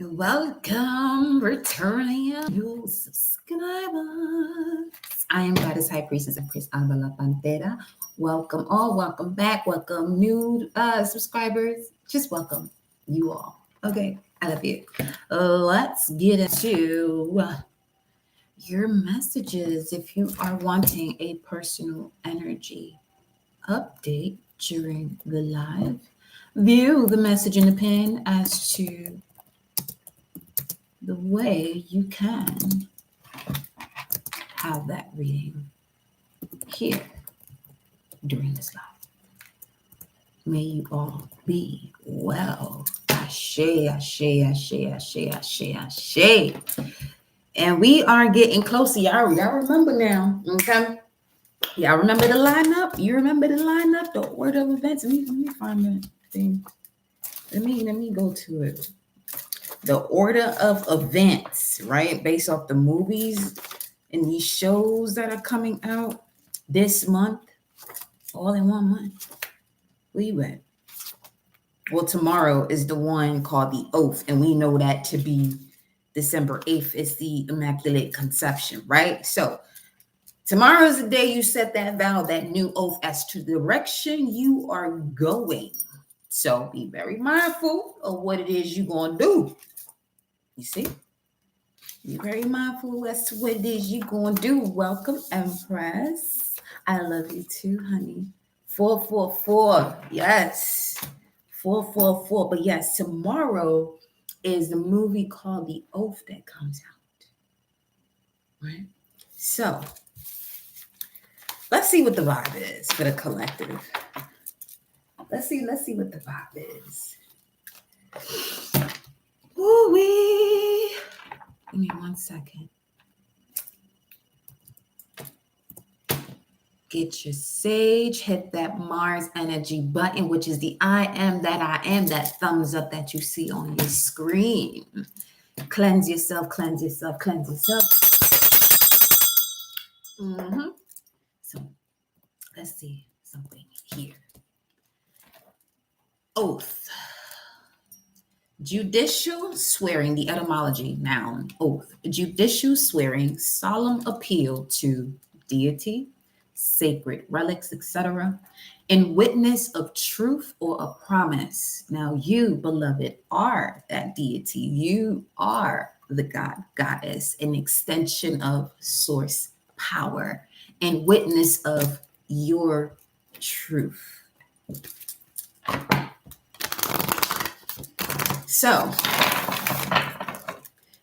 Welcome, returning new subscribers. I am Goddess High Priestess and Priest Annabella Pantera. Welcome all, welcome back, welcome new subscribers. Just welcome you all. Okay, I love you. Let's get into your messages if you are wanting a personal energy update during the live. View the message in the pin as to the way you can have that reading here during this live. May you all be well. Ashe, ashe, ashe, ashe, ashe, ashe. And we are getting closer. Y'all remember now, okay? Y'all remember the lineup? You remember the lineup, the order of events? Let me find the thing. Let me go to it. The order of events, right? Based off the movies and these shows that are coming out this month, all in 1 month. Where you at? Well, tomorrow is the one called The Oath, and we know that to be December 8th is the Immaculate Conception, right? So tomorrow is the day you set that vow, that new oath as to the direction you are going. So be very mindful of what it is you're going to do. You see? Be very mindful as to what it is you're going to do. Welcome, Empress. I love you too, honey. 444. Yes. 444. But yes, tomorrow is the movie called The Oath that comes out. Right? So let's see what the vibe is for the collective. Let's see what the vibe is. Ooh-wee. Give me 1 second. Get your sage, hit that Mars energy button, which is the I am, that thumbs up that you see on your screen. Cleanse yourself, cleanse yourself, cleanse yourself. So let's see something here. Oath. Judicial swearing, the etymology, noun, oath. Judicial swearing, solemn appeal to deity, sacred relics, etc., in witness of truth or a promise. Now, you, beloved, are that deity. You are the god, goddess, an extension of source power, and witness of your truth. So,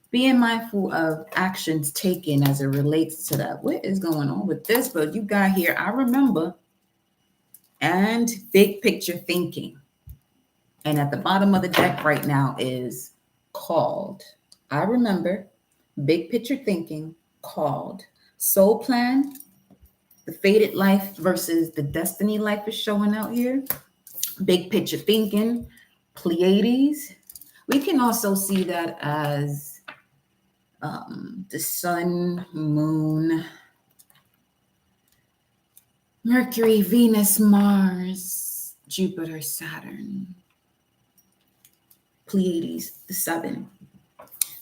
being mindful of actions taken as it relates to that. What is going on with this? But you got here, I remember, and big picture thinking. And at the bottom of the deck right now is called. I remember, big picture thinking, called. Soul plan, the fated life versus the destiny life is showing out here. Big picture thinking, Pleiades. We can also see that as the sun, moon, Mercury, Venus, Mars, Jupiter, Saturn, Pleiades, the 7.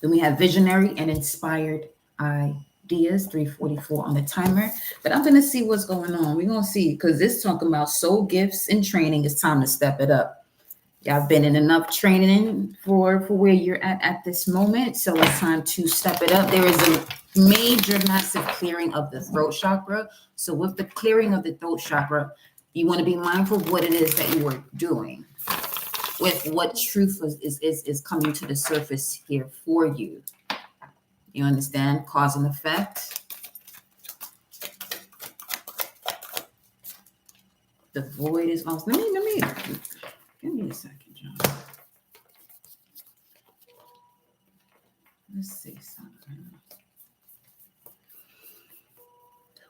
Then we have visionary and inspired ideas, 344 on the timer. But I'm going to see what's going on. We're going to see, because this talking about soul gifts and training. It's time to step it up. Y'all been in enough training for where you're at this moment. So it's time to step it up. There is a major, massive clearing of the throat chakra. So with the clearing of the throat chakra, you want to be mindful of what it is that you are doing. With what truth is coming to the surface here for you. You understand? Cause and effect. The void is also. Let me. Give me a second, John. Let's see something.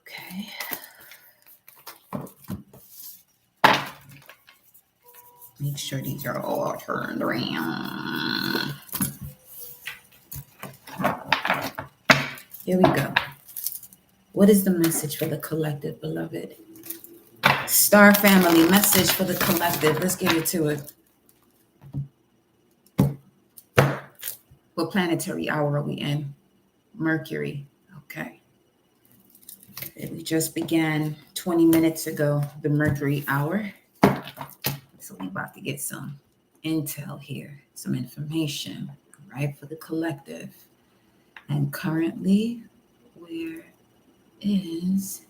Okay. Make sure these are all turned around. Here we go. What is the message for the collective, beloved? Star family, message for the collective. Let's get into it. What planetary hour are we in? Mercury. Okay. We just began 20 minutes ago, the Mercury hour. So we're about to get some intel here, some information, right, for the collective. And currently, where is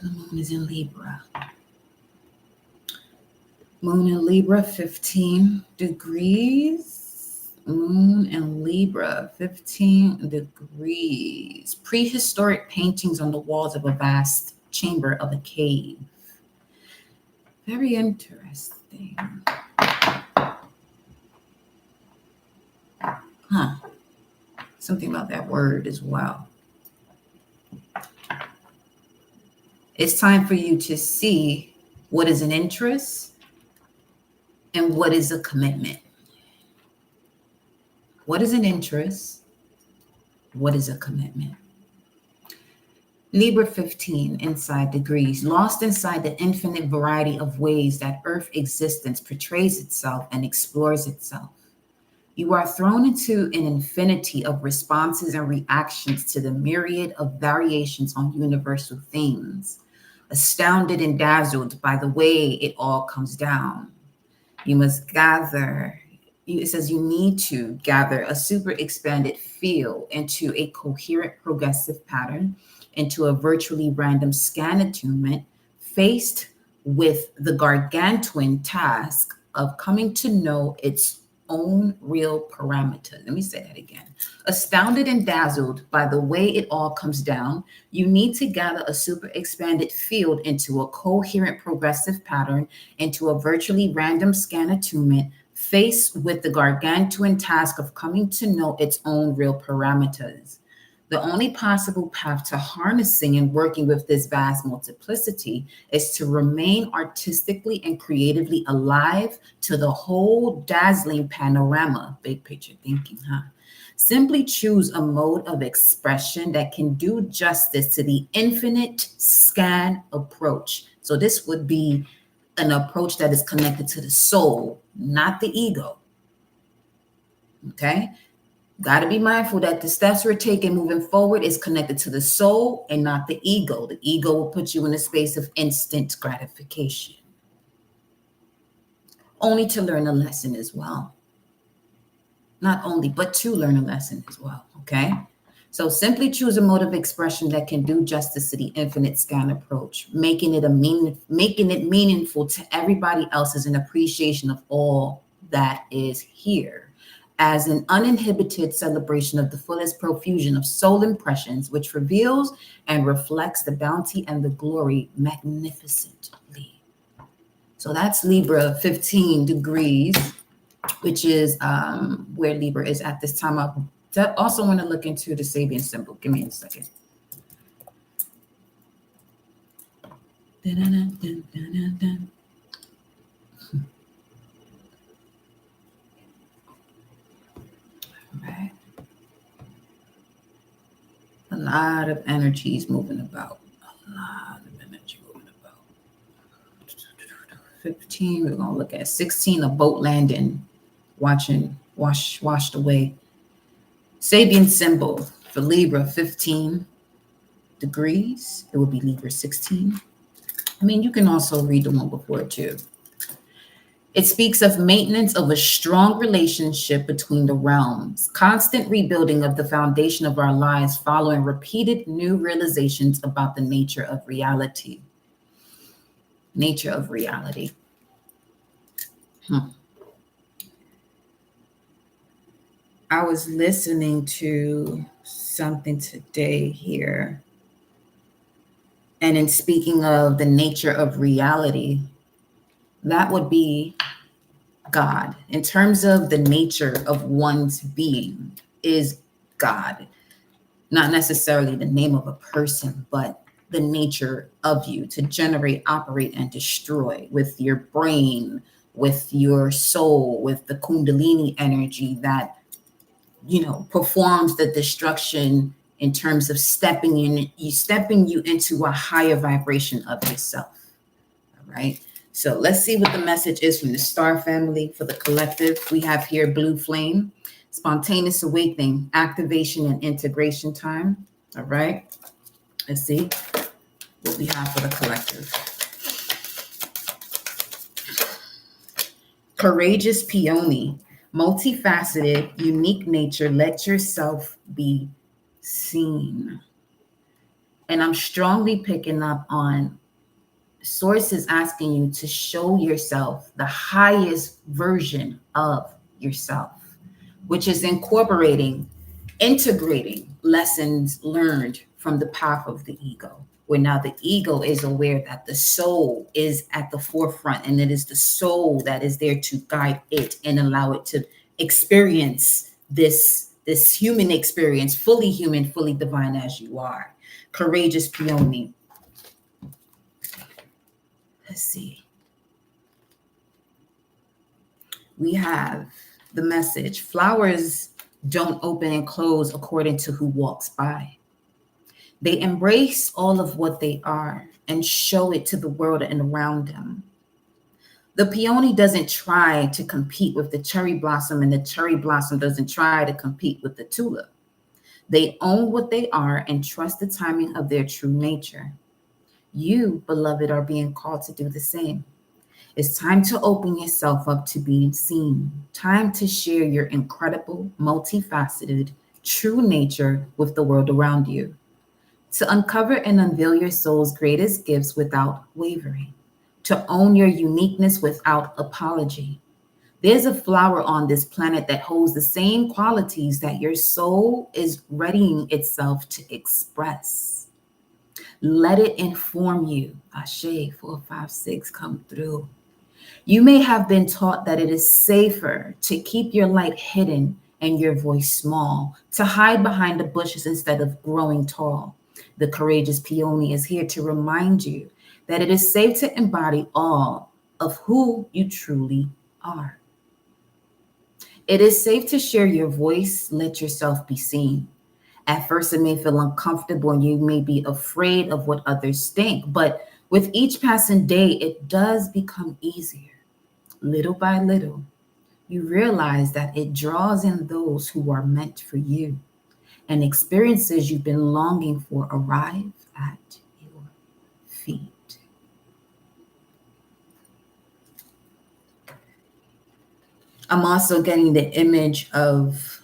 the moon is in Libra. Moon in Libra, 15 degrees. Moon in Libra, 15 degrees. Prehistoric paintings on the walls of a vast chamber of a cave. Very interesting. Huh. Something about that word as well. It's time for you to see what is an interest and what is a commitment. What is an interest? What is a commitment? Libra 15 inside degrees, lost inside the infinite variety of ways that Earth existence portrays itself and explores itself. You are thrown into an infinity of responses and reactions to the myriad of variations on universal themes, astounded and dazzled by the way it all comes down. You must gather, it says you need to gather a super expanded field into a coherent progressive pattern, into a virtually random scan attunement, faced with the gargantuan task of coming to know its own real parameter. Let me say that again. Astounded and dazzled by the way it all comes down, you need to gather a super expanded field into a coherent progressive pattern, into a virtually random scan attunement, faced with the gargantuan task of coming to know its own real parameters. The only possible path to harnessing and working with this vast multiplicity is to remain artistically and creatively alive to the whole dazzling panorama. Big picture thinking, huh? Simply choose a mode of expression that can do justice to the infinite scan approach. So this would be an approach that is connected to the soul, not the ego. Okay? Got to be mindful that the steps we're taking moving forward is connected to the soul and not the ego. The ego will put you in a space of instant gratification, only to learn a lesson as well. Not only, but to learn a lesson as well, okay? So simply choose a mode of expression that can do justice to the infinite scan approach, making it meaningful to everybody else as an appreciation of all that is here, as an uninhibited celebration of the fullest profusion of soul impressions, which reveals and reflects the bounty and the glory magnificently. So that's Libra 15 degrees, which is where Libra is at this time. I also want to look into the Sabian symbol. Give me a second. Right. A lot of energy is moving about. A lot of energy moving about. 15, we're going to look at 16, a boat landing, washed away. Sabian symbol for Libra 15 degrees. It would be Libra 16. I mean, you can also read the one before it too. It speaks of maintenance of a strong relationship between the realms, constant rebuilding of the foundation of our lives following repeated new realizations about the nature of reality. Nature of reality. I was listening to something today here. And in speaking of the nature of reality, that would be God. In terms of the nature of one's being is God. Not necessarily the name of a person, but the nature of you to generate, operate, and destroy with your brain, with your soul, with the Kundalini energy that, performs the destruction in terms of stepping you into a higher vibration of yourself. All right. So let's see what the message is from the star family for the collective. We have here blue flame, spontaneous awakening, activation and integration time. All right. Let's see what we have for the collective. Courageous peony, multifaceted, unique nature. Let yourself be seen. And I'm strongly picking up on sources asking you to show yourself the highest version of yourself, which is integrating lessons learned from the path of the ego, where now the ego is aware that the soul is at the forefront and it is the soul that is there to guide it and allow it to experience this human experience, fully human, fully divine as you are. Courageous peony. Let's see. We have the message: flowers don't open and close according to who walks by. They embrace all of what they are and show it to the world and around them. The peony doesn't try to compete with the cherry blossom, and the cherry blossom doesn't try to compete with the tulip. They own what they are and trust the timing of their true nature. You, beloved, are being called to do the same. It's time to open yourself up to being seen. Time to share your incredible, multifaceted, true nature with the world around you. To uncover and unveil your soul's greatest gifts without wavering. To own your uniqueness without apology. There's a flower on this planet that holds the same qualities that your soul is readying itself to express. Let it inform you. Ashe 456 come through. You may have been taught that it is safer to keep your light hidden and your voice small, to hide behind the bushes instead of growing tall. The courageous peony is here to remind you that it is safe to embody all of who you truly are. It is safe to share your voice, let yourself be seen. At first, it may feel uncomfortable and you may be afraid of what others think, but with each passing day, it does become easier. Little by little, you realize that it draws in those who are meant for you, and experiences you've been longing for arrive at your feet. I'm also getting the image of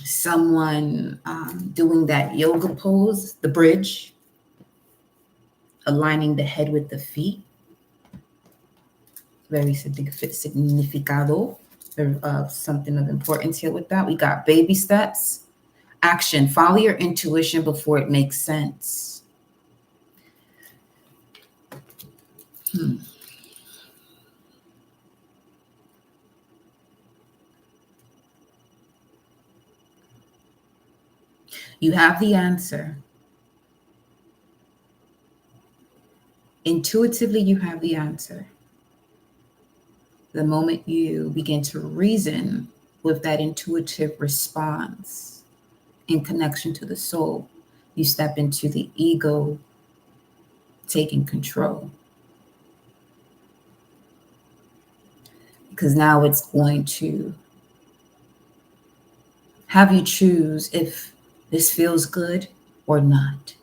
someone doing that yoga pose, the bridge, aligning the head with the feet. Very significado of something of importance here with that. We got baby steps, action, follow your intuition before it makes sense. You have the answer. Intuitively, you have the answer. The moment you begin to reason with that intuitive response in connection to the soul, you step into the ego taking control. Because now it's going to have you choose if this feels good or not.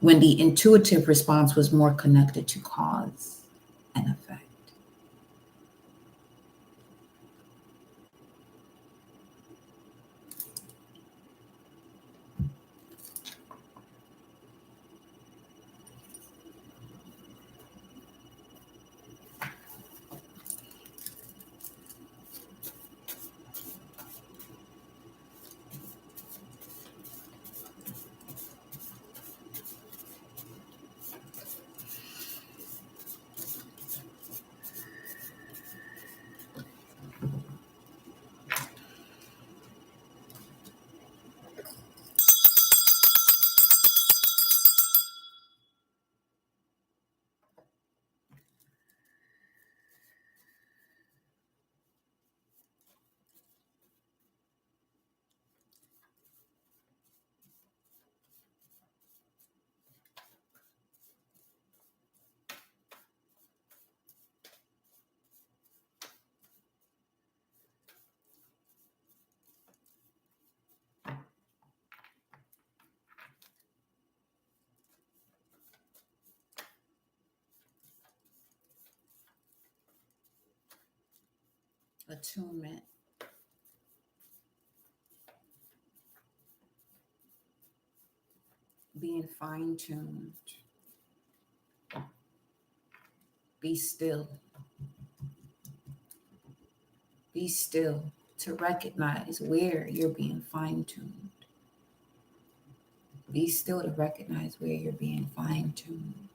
When the intuitive response was more connected to cause and effect. attunement. Being fine-tuned. Be still. Be still to recognize where you're being fine-tuned. Be still to recognize where you're being fine-tuned.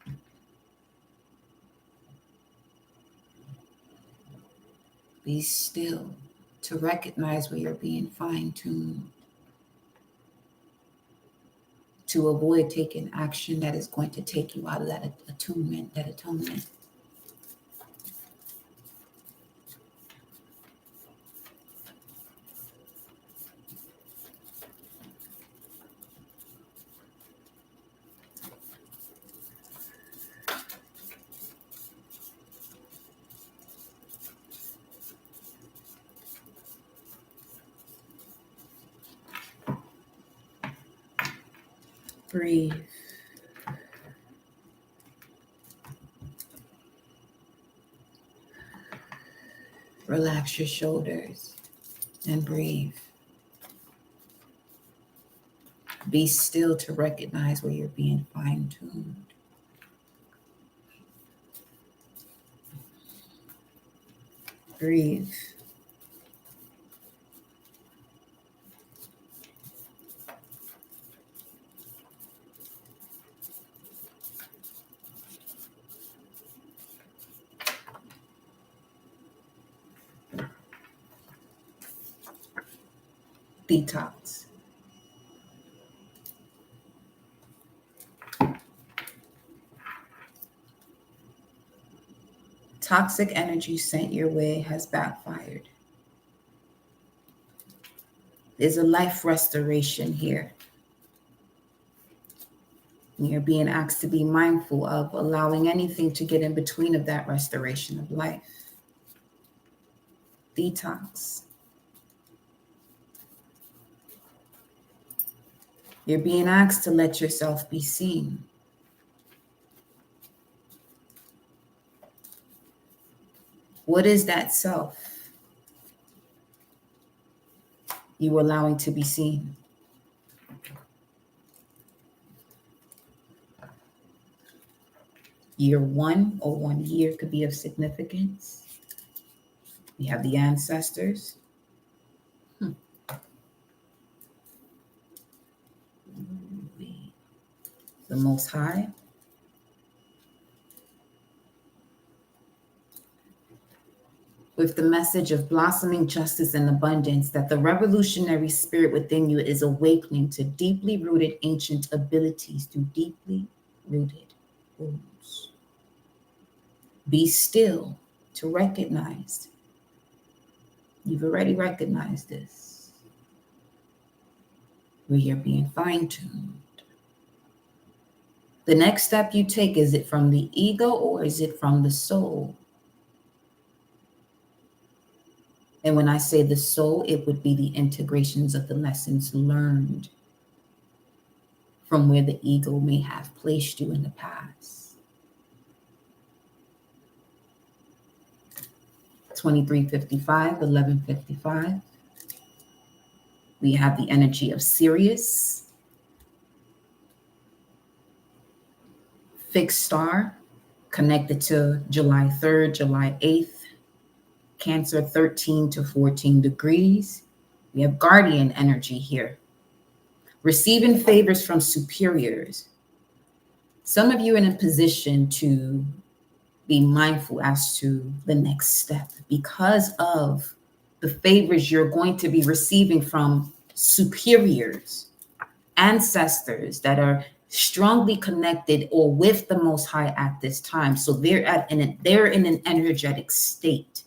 Be still to recognize where you're being fine-tuned. To avoid taking action that is going to take you out of that attunement, that atonement. Breathe. Relax your shoulders and breathe. Be still to recognize where you're being fine-tuned. Breathe. Detox. Toxic energy sent your way has backfired. There's a life restoration here. You're being asked to be mindful of allowing anything to get in between of that restoration of life. Detox. You're being asked to let yourself be seen. What is that self you allowing to be seen? Year 1 or 1 year could be of significance. We have the ancestors. The Most High. With the message of blossoming justice and abundance, that the revolutionary spirit within you is awakening to deeply rooted ancient abilities through deeply rooted wounds. Be still to recognize. You've already recognized this. Where you're being fine-tuned. The next step you take, is it from the ego or is it from the soul? And when I say the soul, it would be the integrations of the lessons learned from where the ego may have placed you in the past. 2355, 1155. We have the energy of Sirius. Fixed star connected to July 3rd, July 8th. Cancer 13 to 14 degrees. We have guardian energy here. Receiving favors from superiors. Some of you are in a position to be mindful as to the next step because of the favors you're going to be receiving from superiors, ancestors that are strongly connected or with the Most High at this time. So they're in an energetic state.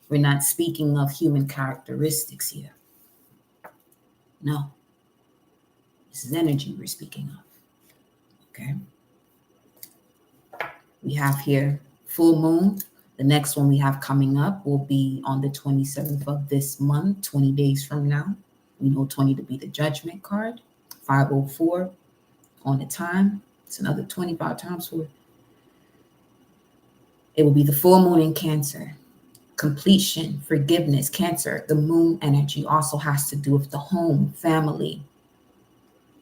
We're not speaking of human characteristics here. No. This is energy we're speaking of. Okay. We have here full moon. The next one we have coming up will be on the 27th of this month, 20 days from now. We know 20 to be the judgment card. 504 on the time. It's another 25 times 4. It will be the full moon in Cancer. completion, forgiveness, Cancer. The moon energy also has to do with the home, family.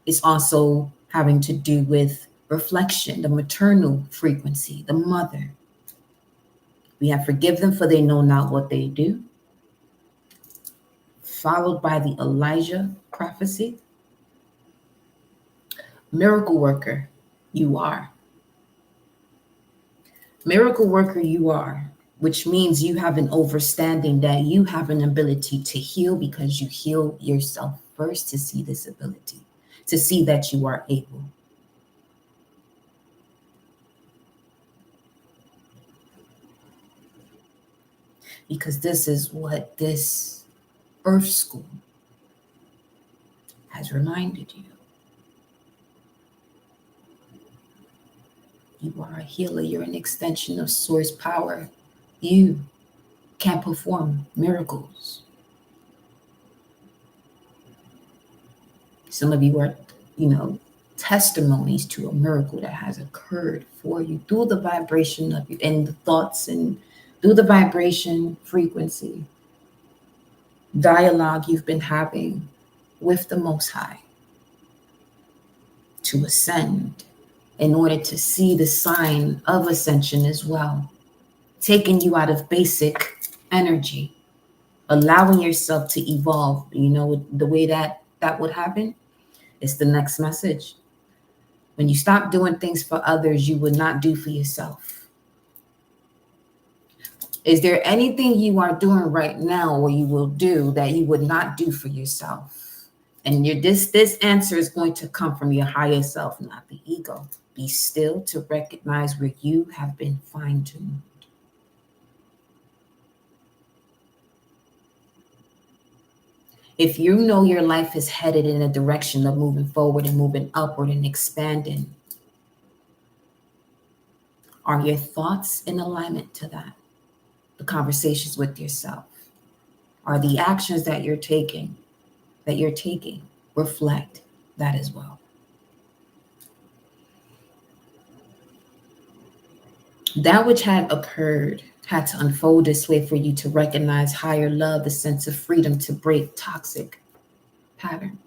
It's also having to do with reflection, the maternal frequency, the mother. We have forgive them for they know not what they do, followed by the Elijah prophecy. Miracle worker, you are. Miracle worker, you are, which means you have an understanding that you have an ability to heal because you heal yourself first to see this ability, to see that you are able. Because this is what this Earth School has reminded you. You are a healer. You're an extension of source power. You can perform miracles. Some of you are, testimonies to a miracle that has occurred for you through the vibration of you and the thoughts and through the vibration frequency, dialogue you've been having with the Most High to ascend in order to see the sign of ascension as well, taking you out of basic energy, allowing yourself to evolve. The way that would happen is the next message. When you stop doing things for others, you would not do for yourself. Is there anything you are doing right now or you will do that you would not do for yourself? And this answer is going to come from your higher self, not the ego. Be still to recognize where you have been fine-tuned. If you know your life is headed in a direction of moving forward and moving upward and expanding, are your thoughts in alignment to that? The conversations with yourself? Are the actions that you're taking reflect that as well? That which had occurred had to unfold this way for you to recognize higher love, the sense of freedom to break toxic patterns.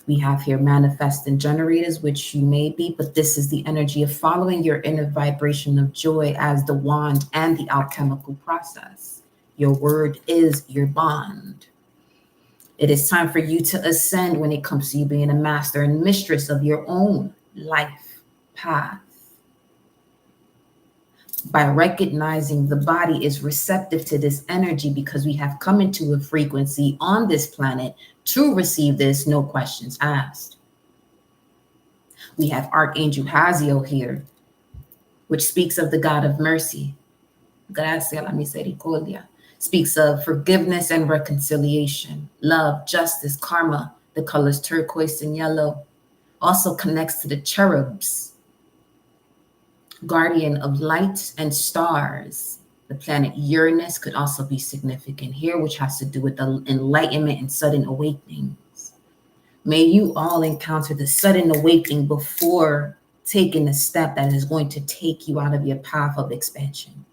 We have here manifesting generators, which you may be, but this is the energy of following your inner vibration of joy as the wand and the alchemical process. Your word is your bond. It is time for you to ascend when it comes to you being a master and mistress of your own life path. By recognizing the body is receptive to this energy because we have come into a frequency on this planet to receive this, no questions asked. We have Archangel Haziel here, which speaks of the God of mercy. Gracia la misericordia. Speaks of forgiveness and reconciliation, love, justice, karma, the colors turquoise and yellow. Also connects to the cherubs, guardian of light and stars. The planet Uranus could also be significant here, which has to do with the enlightenment and sudden awakenings. May you all encounter the sudden awakening before taking a step that is going to take you out of your path of expansion.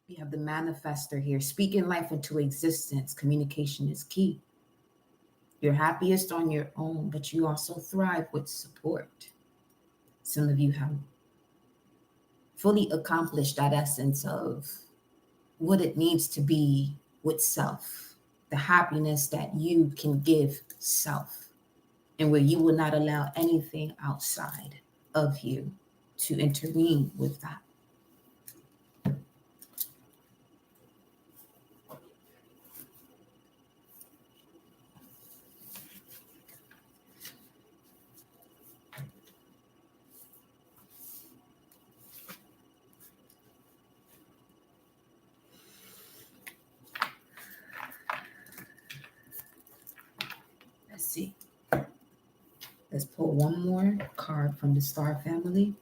We have the manifester here, speaking life into existence. Communication is key. You're happiest on your own, but you also thrive with support. Some of you have fully accomplished that essence of what it needs to be with self, the happiness that you can give self, and where you will not allow anything outside of you to intervene with that. Let's see. Let's pull one more card from the star family.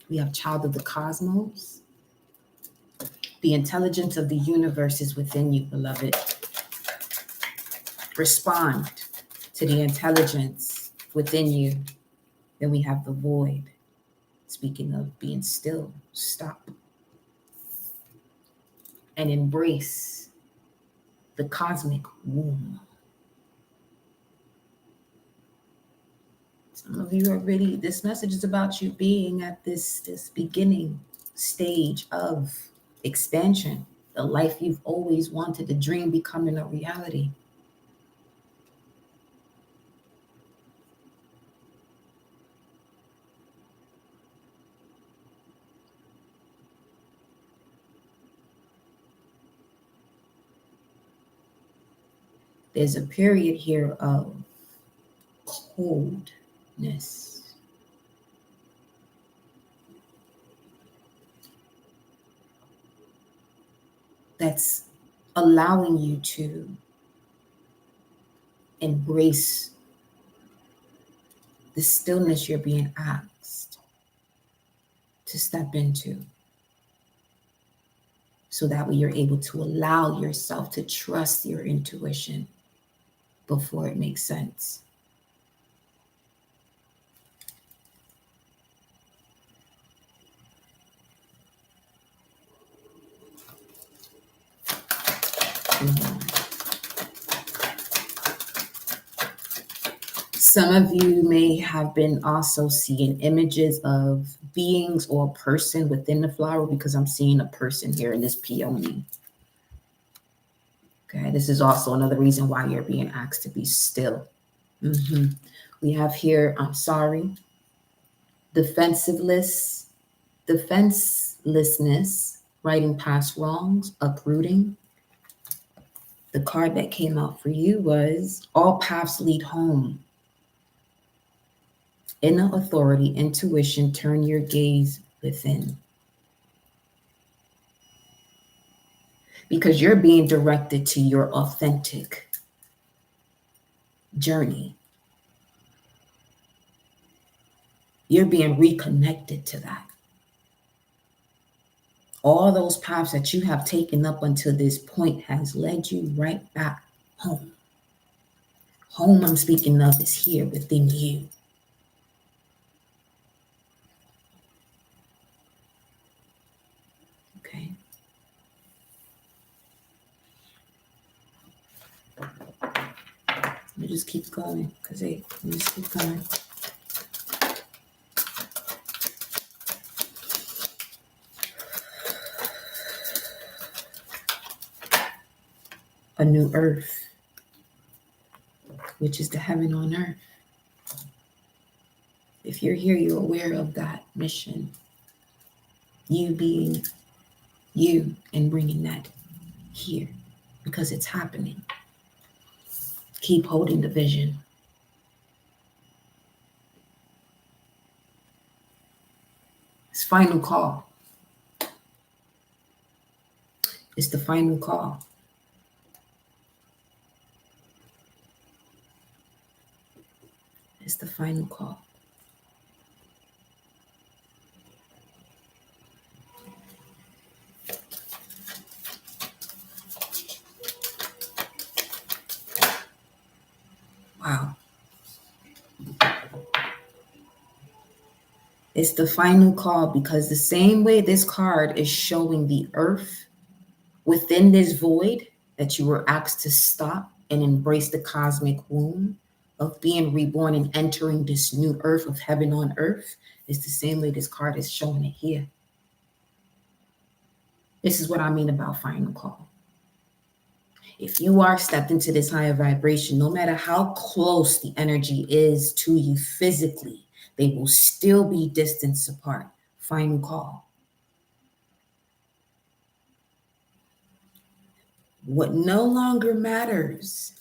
We have Child of the Cosmos. The intelligence of the universe is within you, beloved. Respond to the intelligence within you. Then we have the void. Speaking of being still, stop and embrace the cosmic womb. Some of you are really, this message is about you being at this beginning stage of expansion, the life you've always wanted to dream becoming a reality. There's a period here of coldness. That's allowing you to embrace the stillness you're being asked to step into. So that way you're able to allow yourself to trust your intuition before it makes sense. Some of you may have been also seeing images of beings or a person within the flower, because I'm seeing a person here in this peony. Okay, this is also another reason why you're being asked to be still. We have here, I'm sorry, defenselessness, writing past wrongs, uprooting. The card that came out for you was all paths lead home. Inner authority, intuition, turn your gaze within. Because you're being directed to your authentic journey. You're being reconnected to that. All those paths that you have taken up until this point has led you right back home. Home I'm speaking of is here within you. Okay. Let me just keep going, because let me just keep going. A new earth, which is the heaven on earth. If you're here, you're aware of that mission. You being you and bringing that here, because it's happening. Keep holding the vision. It's final call. It's the final call. It's the final call. Wow. It's the final call, because the same way this card is showing the earth within this void that you were asked to stop and embrace the cosmic womb of being reborn and entering this new earth of heaven on earth, is the same way this card is showing it here. This is what I mean about final call. If you are stepped into this higher vibration, no matter how close the energy is to you physically, they will still be distance apart. Final call. What no longer matters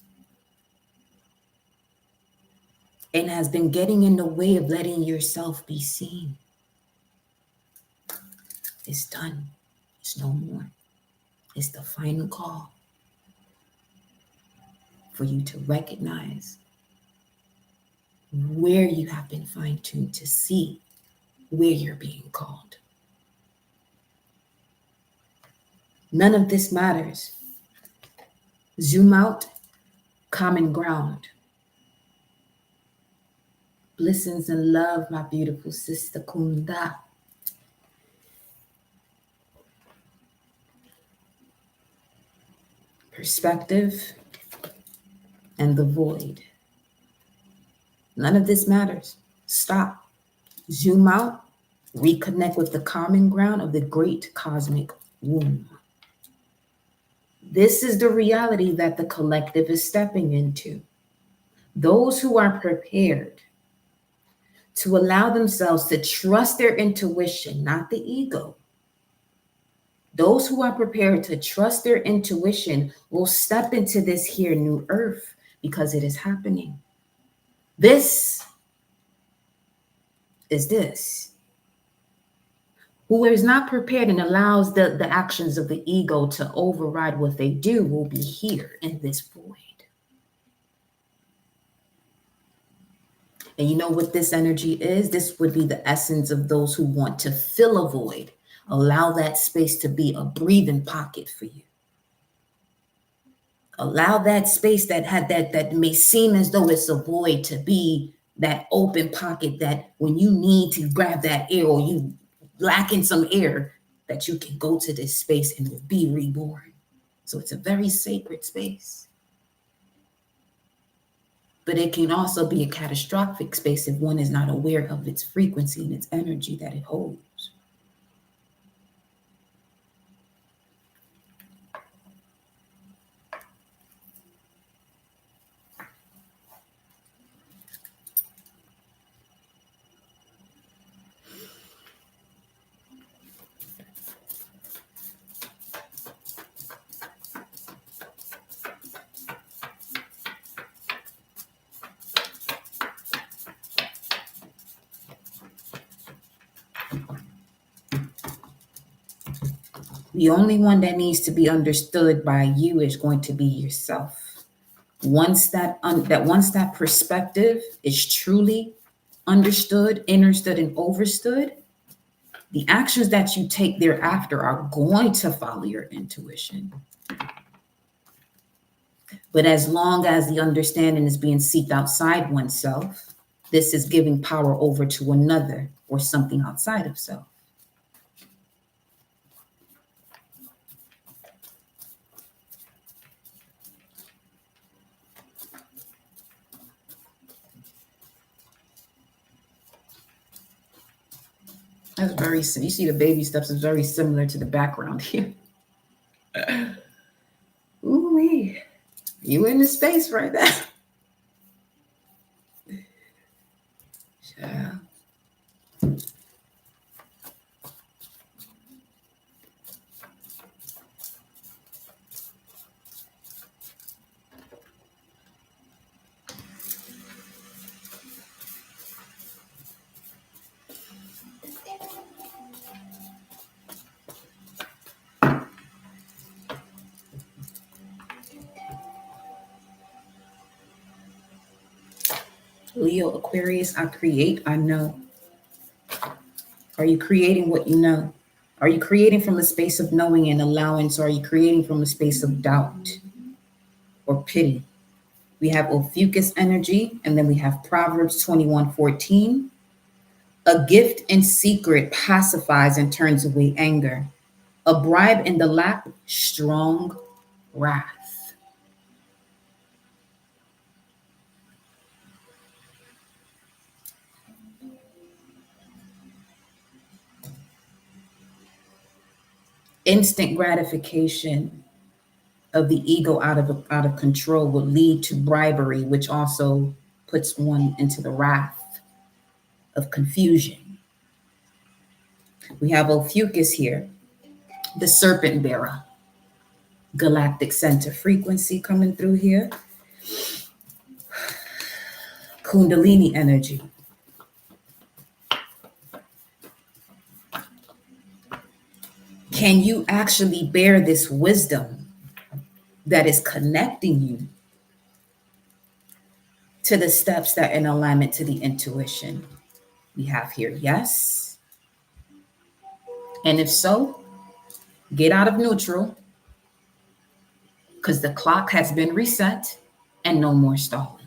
and has been getting in the way of letting yourself be seen is done. It's no more. It's the final call for you to recognize where you have been fine-tuned to see where you're being called. None of this matters. Zoom out, common ground. Blessings and love, my beautiful sister Kunda. Perspective and the void. None of this matters. Stop. Zoom out. Reconnect with the common ground of the great cosmic womb. This is the reality that the collective is stepping into. Those who are prepared to allow themselves to trust their intuition, not the ego. Those who are prepared to trust their intuition will step into this here new earth because it is happening. This is this. Who is not prepared and allows the actions of the ego to override what they do will be here in this void. And you know what this energy is? This would be the essence of those who want to fill a void. Allow that space to be a breathing pocket for you. Allow that space that may seem as though it's a void to be that open pocket that when you need to grab that air or you lacking some air, that you can go to this space and will be reborn. So it's a very sacred space. But it can also be a catastrophic space if one is not aware of its frequency and its energy that it holds. The only one that needs to be understood by you is going to be yourself. Once that perspective is truly understood, and overstood, the actions that you take thereafter are going to follow your intuition. But as long as the understanding is being seeked outside oneself, this is giving power over to another or something outside of self. That's very, you see the baby steps is very similar to the background here. Ooh-wee. You in the space right now. Yeah. Leo, Aquarius, I create, I know. Are you creating what you know? Are you creating from a space of knowing and allowance? Or are you creating from a space of doubt or pity? We have Ophiuchus energy, and then we have Proverbs 21:14. A gift in secret pacifies and turns away anger. A bribe in the lap, strong wrath. Instant gratification of the ego out of control will lead to bribery, which also puts one into the wrath of confusion. We have Ophiuchus here, the serpent bearer, galactic center frequency coming through here. Kundalini energy. Can you actually bear this wisdom that is connecting you to the steps that are in alignment to the intuition? We have here, yes. And if so, get out of neutral because the clock has been reset and no more stalling.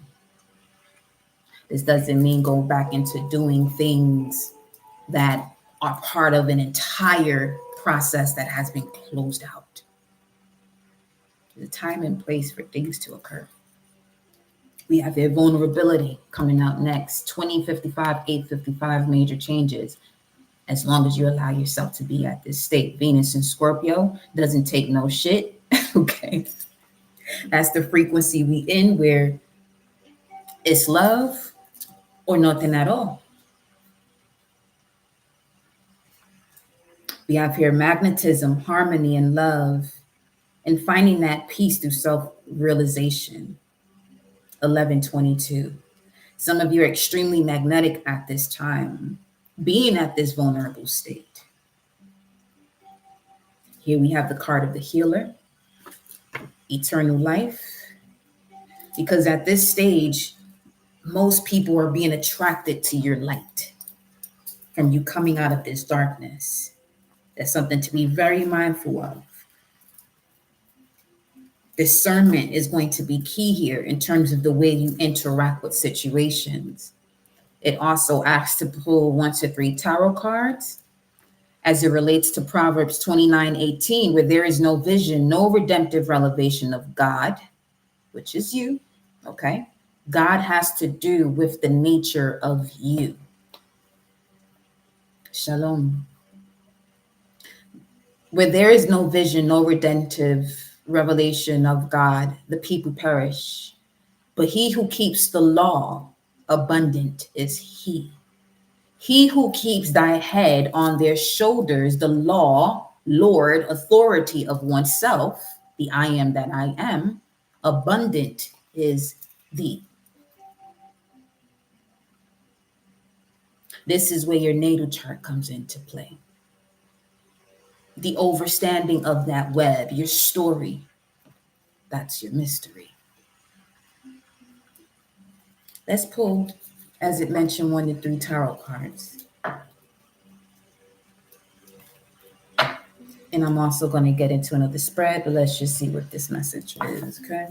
This doesn't mean go back into doing things that are part of an entire process that has been closed out. There's a time and place for things to occur. We have their vulnerability coming out next. 2055, 855 major changes. As long as you allow yourself to be at this state. Venus in Scorpio doesn't take no shit. Okay. That's the frequency we in, where it's love or nothing at all. We have here magnetism, harmony, and love, and finding that peace through self-realization. 1122. Some of you are extremely magnetic at this time, being at this vulnerable state. Here we have the card of the healer, eternal life, because at this stage, most people are being attracted to your light from you coming out of this darkness. That's something to be very mindful of. Discernment is going to be key here in terms of the way you interact with situations. It also asks to pull 1 to 3 tarot cards as it relates to Proverbs 29:18, where there is no vision, no redemptive revelation of God, which is you, okay? God has to do with the nature of you. Shalom. Where there is no vision, no redemptive revelation of God, the people perish. But he who keeps the law, abundant is he. He who keeps thy head on their shoulders, the law, Lord, authority of oneself, the I am that I am, abundant is thee. This is where your natal chart comes into play. The overstanding of that web, your story, that's your mystery. Let's pull, as it mentioned, 1 to 3 tarot cards. And I'm also going to get into another spread, but let's just see what this message is, okay?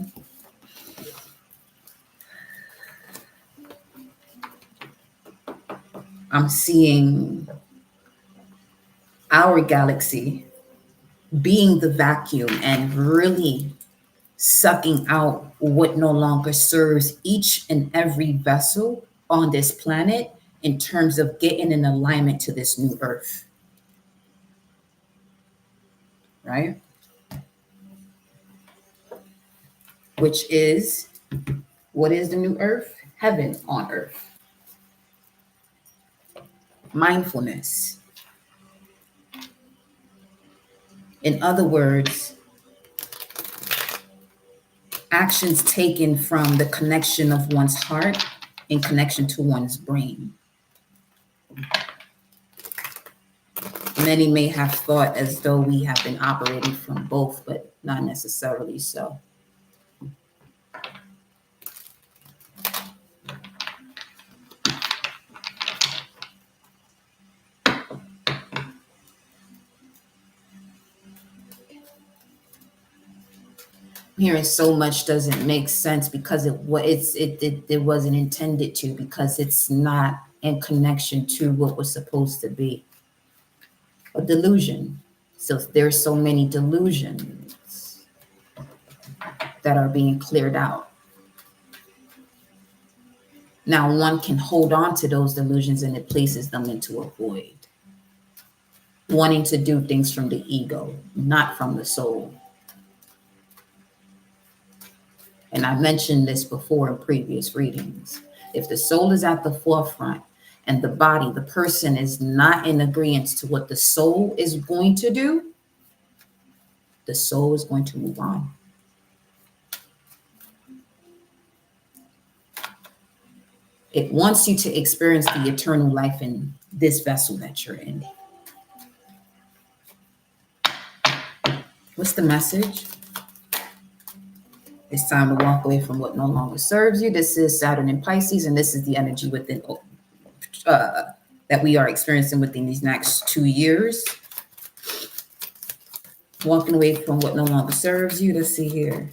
I'm seeing our galaxy being the vacuum and really sucking out what no longer serves each and every vessel on this planet in terms of getting in alignment to this new earth. Right? Which is, what is the new earth? Heaven on earth. Mindfulness. In other words, actions taken from the connection of one's heart in connection to one's brain. Many may have thought as though we have been operating from both, but not necessarily so. Hearing so much doesn't make sense because it wasn't intended to, because it's not in connection to what was supposed to be. A delusion. So there's so many delusions that are being cleared out. Now one can hold on to those delusions and it places them into a void. Wanting to do things from the ego, not from the soul. And I mentioned this before in previous readings. If the soul is at the forefront and the body, the person is not in agreement to what the soul is going to do, the soul is going to move on. It wants you to experience the eternal life in this vessel that you're in. What's the message? It's time to walk away from what no longer serves you. This is Saturn in Pisces, and this is the energy within that we are experiencing within these next 2 years. Walking away from what no longer serves you. Let's see here.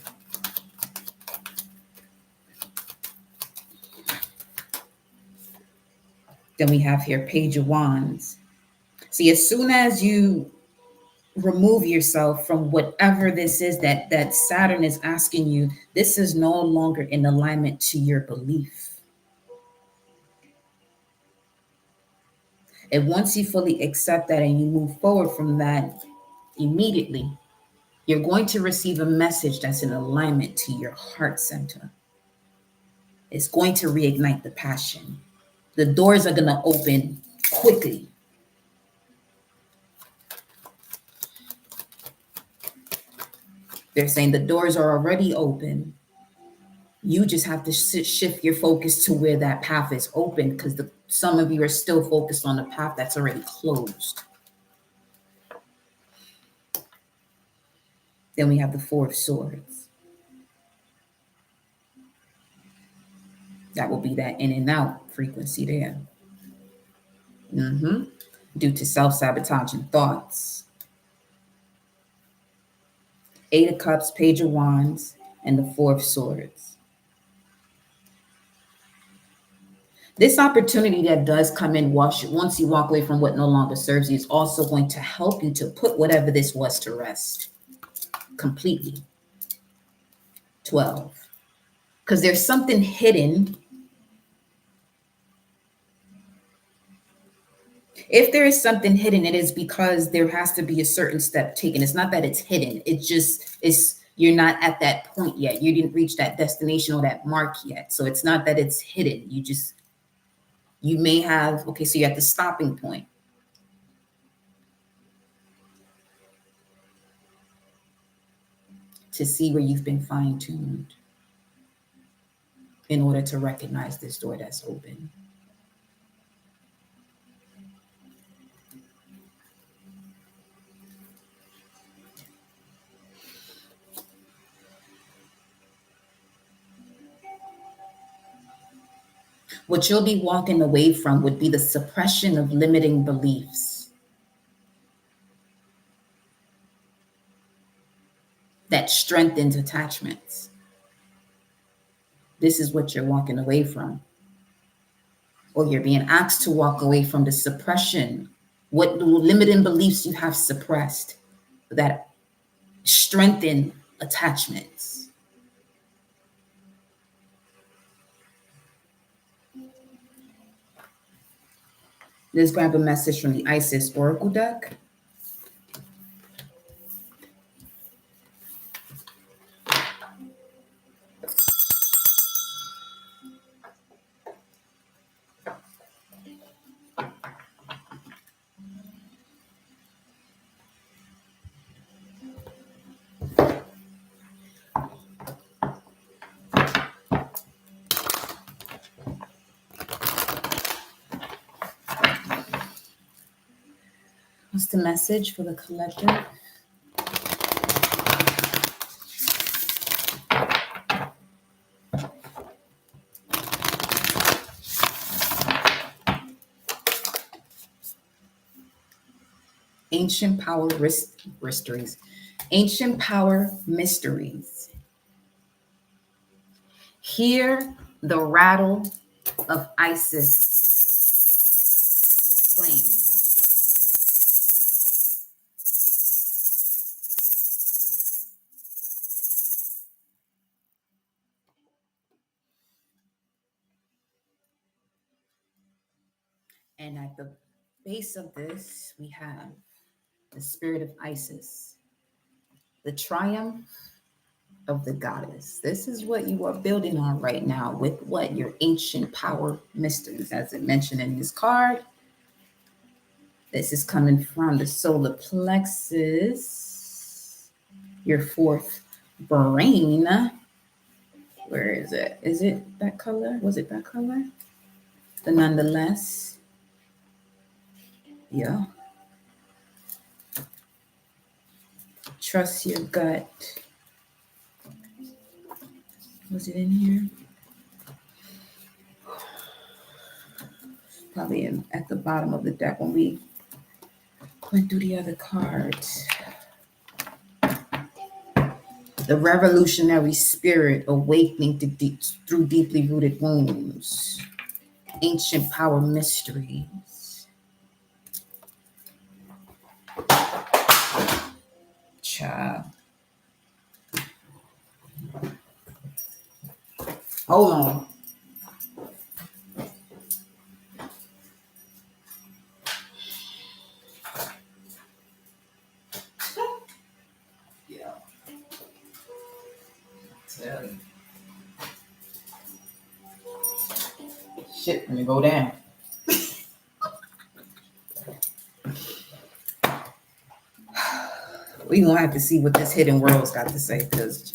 Then we have here Page of Wands. See, as soon as you remove yourself from whatever this is that Saturn is asking you, this is no longer in alignment to your belief. And once you fully accept that and you move forward from that immediately, you're going to receive a message that's in alignment to your heart center. It's going to reignite the passion. The doors are going to open quickly. They're saying the doors are already open. You just have to shift your focus to where that path is open, because some of you are still focused on the path that's already closed. Then we have the Four of Swords. That will be that in and out frequency there. Due to self-sabotaging thoughts. Eight of Cups, Page of Wands, and the Four of Swords. This opportunity that does come in once you walk away from what no longer serves you is also going to help you to put whatever this was to rest completely. 12. Because there's something hidden. If there is something hidden, it is because there has to be a certain step taken. It's not that it's hidden. It just is, you're not at that point yet. You didn't reach that destination or that mark yet. So it's not that it's hidden. You may have, okay, so you're at the stopping point. To see where you've been fine-tuned in order to recognize this door that's open. What you'll be walking away from would be the suppression of limiting beliefs that strengthens attachments. This is what you're walking away from. Or you're being asked to walk away from the suppression, what the limiting beliefs you have suppressed that strengthen attachments. Let's grab a message from the Isis Oracle deck. What's the message for the collective? Ancient power mysteries. Ancient power mysteries. Hear the rattle of Isis playing. And at the base of this, we have the spirit of Isis, the triumph of the goddess. This is what you are building on right now with what? Your ancient power mysteries, as it mentioned in this card. This is coming from the solar plexus, your fourth brain. Where is it? Is it that color? Was it that color? The nonetheless. Yeah. Trust your gut. Was it in here? Probably at the bottom of the deck when we went through the other cards. The revolutionary spirit awakening through deeply rooted wounds. Ancient power mysteries. Child. Hold on. Yeah. Tell you. Shit, let me go down. We gonna have to see what this hidden world's got to say, because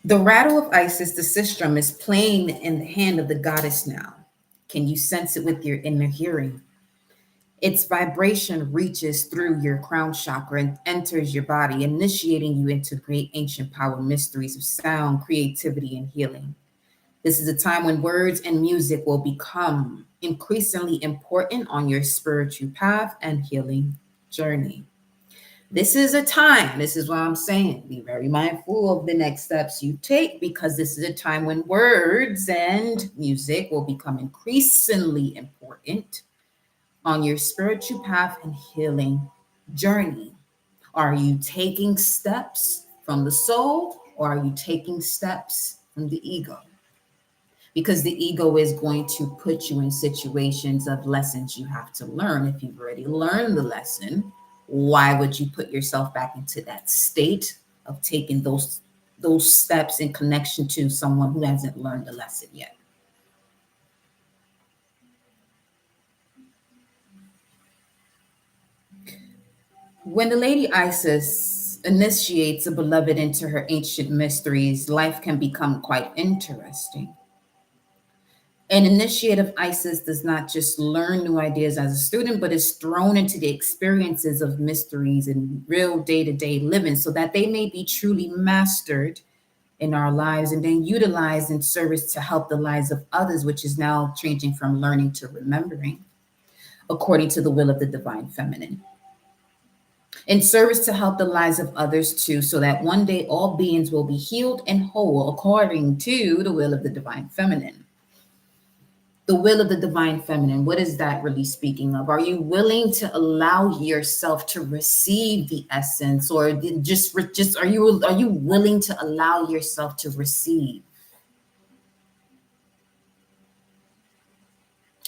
the rattle of Isis, the sistrum, is playing in the hand of the goddess now. Can you sense it with your inner hearing? Its vibration reaches through your crown chakra and enters your body, initiating you into great ancient power mysteries of sound, creativity, and healing. This is a time when words and music will become increasingly important on your spiritual path and healing journey. This is a time, this is what I'm saying, be very mindful of the next steps you take, because this is a time when words and music will become increasingly important on your spiritual path and healing journey. Are you taking steps from the soul, or are you taking steps from the ego? Because the ego is going to put you in situations of lessons you have to learn. If you've already learned the lesson, why would you put yourself back into that state of taking those steps in connection to someone who hasn't learned the lesson yet? When the Lady Isis initiates a beloved into her ancient mysteries, life can become quite interesting. An initiate of Isis does not just learn new ideas as a student, but is thrown into the experiences of mysteries in real day-to-day living, so that they may be truly mastered in our lives and then utilized in service to help the lives of others, which is now changing from learning to remembering, according to the will of the divine feminine. In service to help the lives of others too, so that one day all beings will be healed and whole according to the will of the divine feminine. The will of the divine feminine, what is that really speaking of? Are you willing to allow yourself to receive the essence, or just are you willing to allow yourself to receive?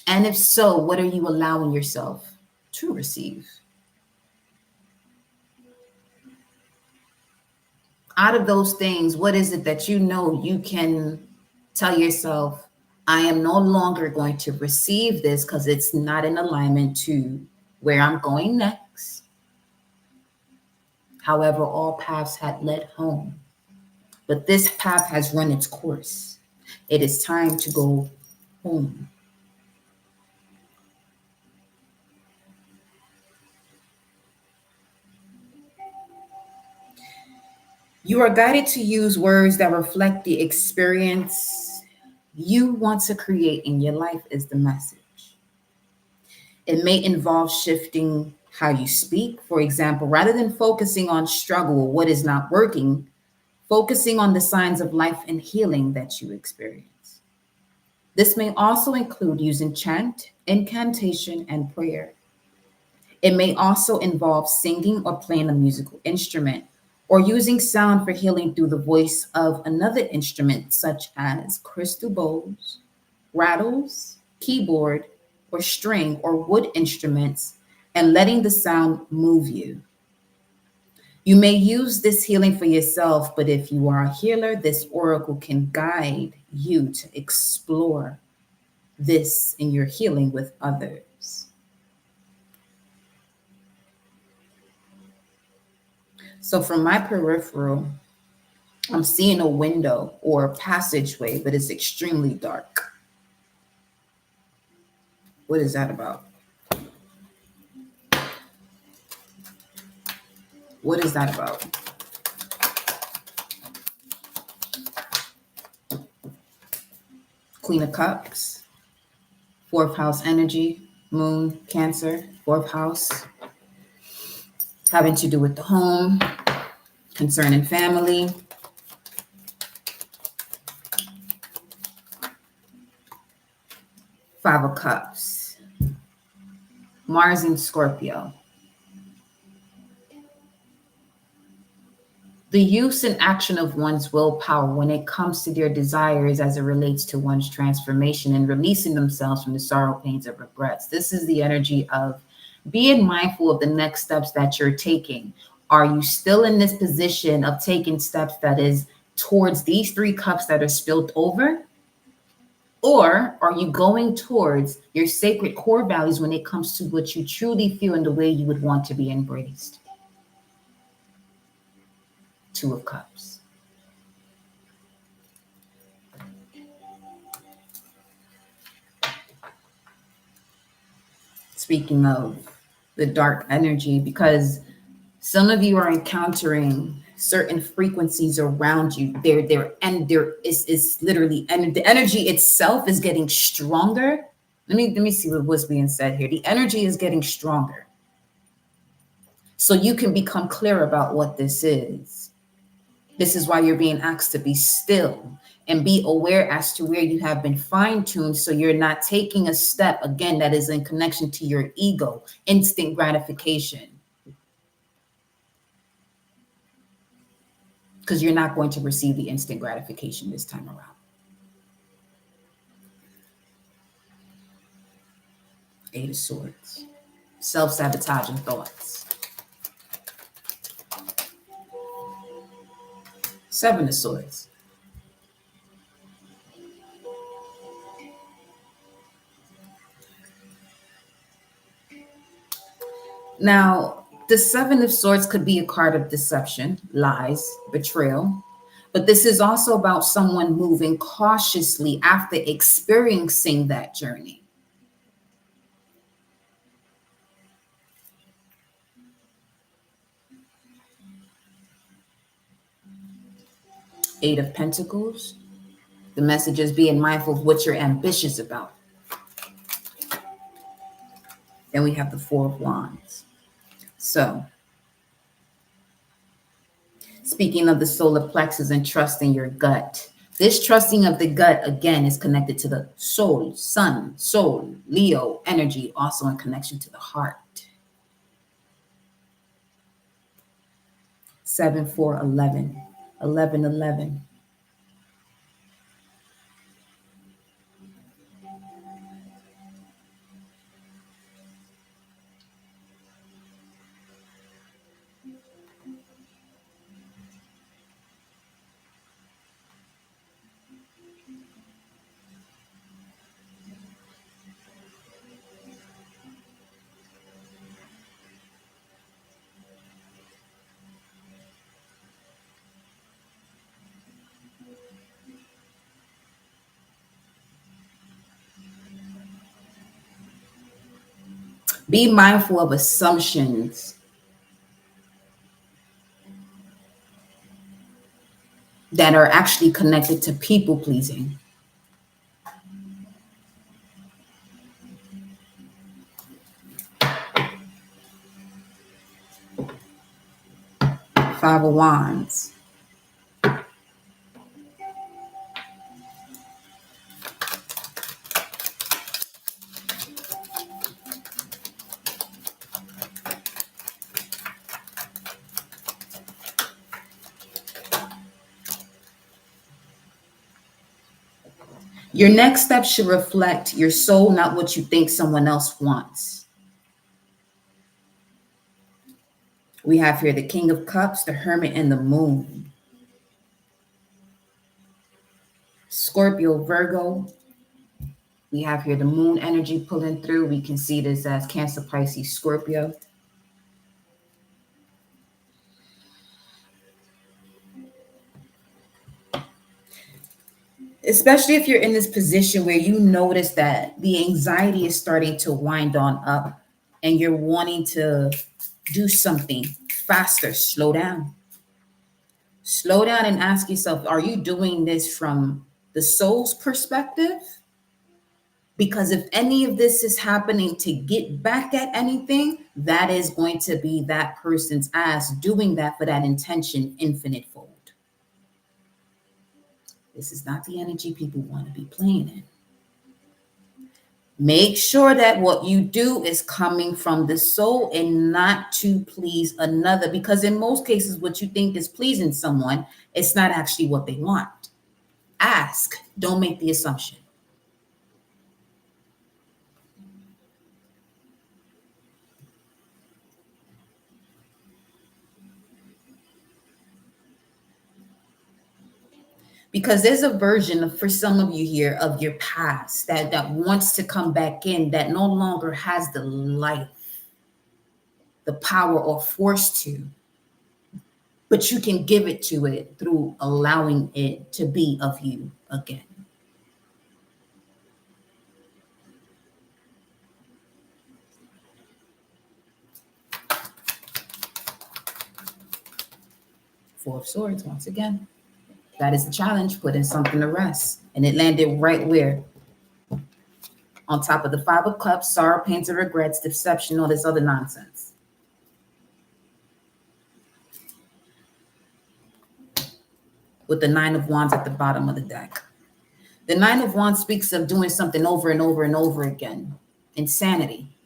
And if so, what are you allowing yourself to receive? Out of those things, what is it that you know you can tell yourself, I am no longer going to receive this because it's not in alignment to where I'm going next? However, all paths had led home, but this path has run its course. It is time to go home. You are guided to use words that reflect the experience you want to create in your life, is the message. It may involve shifting how you speak. For example, rather than focusing on struggle or what is not working, focusing on the signs of life and healing that you experience. This may also include using chant, incantation, and prayer. It may also involve singing or playing a musical instrument, or using sound for healing through the voice of another instrument, such as crystal bowls, rattles, keyboard, or string or wood instruments, and letting the sound move you. You may use this healing for yourself, but if you are a healer, this oracle can guide you to explore this in your healing with others. So from my peripheral, I'm seeing a window or a passageway, but it's extremely dark. What is that about? What is that about? Queen of Cups, fourth house energy, Moon, Cancer, fourth house, having to do with the home, concerning family. Five of Cups, Mars in Scorpio. The use and action of one's willpower when it comes to their desires as it relates to one's transformation and releasing themselves from the sorrow, pains, and regrets. This is the energy of being mindful of the next steps that you're taking. Are you still in this position of taking steps that is towards these three cups that are spilled over? Or are you going towards your sacred core values when it comes to what you truly feel and the way you would want to be embraced? Two of Cups. Speaking of the dark energy, because some of you are encountering certain frequencies around you. There is literally, and the energy itself is getting stronger. Let me see what's being said here. The energy is getting stronger. So you can become clear about what this is. This is why you're being asked to be still and be aware as to where you have been fine-tuned, so you're not taking a step, again, that is in connection to your ego, instant gratification. Because you're not going to receive the instant gratification this time around. Eight of Swords. Self-sabotaging thoughts. Seven of Swords. Now, the Seven of Swords could be a card of deception, lies, betrayal. But this is also about someone moving cautiously after experiencing that journey. Eight of Pentacles. The message is being mindful of what you're ambitious about. Then we have the Four of Wands. So, speaking of the solar plexus and trusting your gut, this trusting of the gut, again, is connected to the soul, sun, soul, Leo energy, also in connection to the heart. 7, 4, 11, 11, 11. Be mindful of assumptions that are actually connected to people pleasing. Five of Wands. Your next step should reflect your soul, not what you think someone else wants. We have here the King of Cups, the Hermit, and the Moon. Scorpio, Virgo. We have here the Moon energy pulling through. We can see this as Cancer, Pisces, Scorpio. Especially if you're in this position where you notice that the anxiety is starting to wind on up and you're wanting to do something faster, slow down. Slow down and ask yourself, are you doing this from the soul's perspective? Because if any of this is happening to get back at anything, that is going to be that person's ass doing that for that intention infinite fold. This is not the energy people want to be playing in. Make sure that what you do is coming from the soul and not to please another, because in most cases, what you think is pleasing someone, it's not actually what they want. Ask, don't make the assumption. Because there's a version of, for some of you here, of your past that wants to come back in, that no longer has the life, the power or force to, but you can give it to it through allowing it to be of you again. Four of Swords, once again. That is the challenge, putting something to rest. And it landed right where? On top of the Five of Cups, sorrow, pains, and regrets, deception, all this other nonsense. With the Nine of Wands at the bottom of the deck. The Nine of Wands speaks of doing something over and over and over again. Insanity.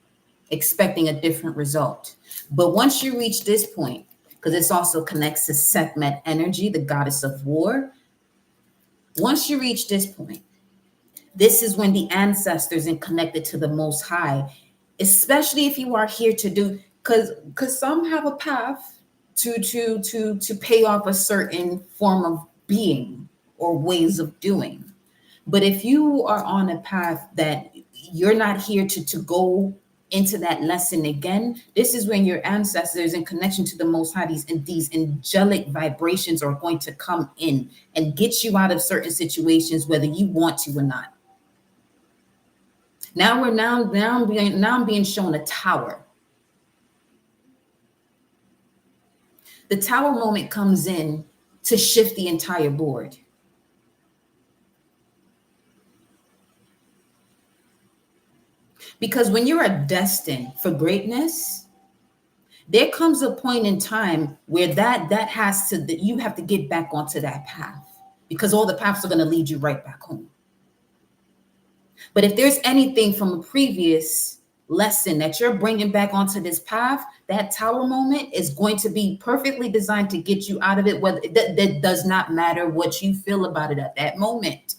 Expecting a different result. But once you reach this point, because this also connects to Sekhmet energy, the goddess of war. Once you reach this point, this is when the ancestors and connected to the Most High, especially if you are here to do, because some have a path to pay off a certain form of being or ways of doing. But if you are on a path that you're not here to go into that lesson again, this is when your ancestors in connection to the Most High, these angelic vibrations are going to come in and get you out of certain situations, whether you want to or not. Now I'm being shown a tower. The tower moment comes in to shift the entire board. Because when you are destined for greatness, there comes a point in time where that has to, that you have to get back onto that path, because all the paths are going to lead you right back home. But if there's anything from a previous lesson that you're bringing back onto this path, that tower moment is going to be perfectly designed to get you out of it. Whether that does not matter what you feel about it at that moment.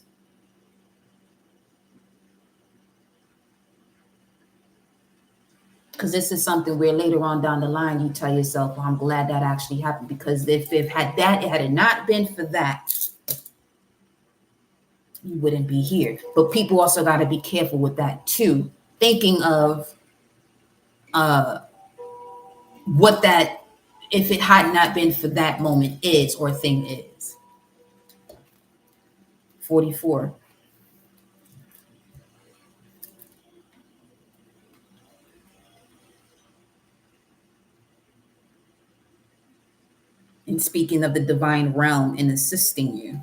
Because this is something where later on down the line, you tell yourself, well, I'm glad that actually happened, because if had it not been for that, you wouldn't be here. But people also got to be careful with that too, thinking of what that, if it had not been for that moment is or thing is. 44. And speaking of the divine realm and assisting you.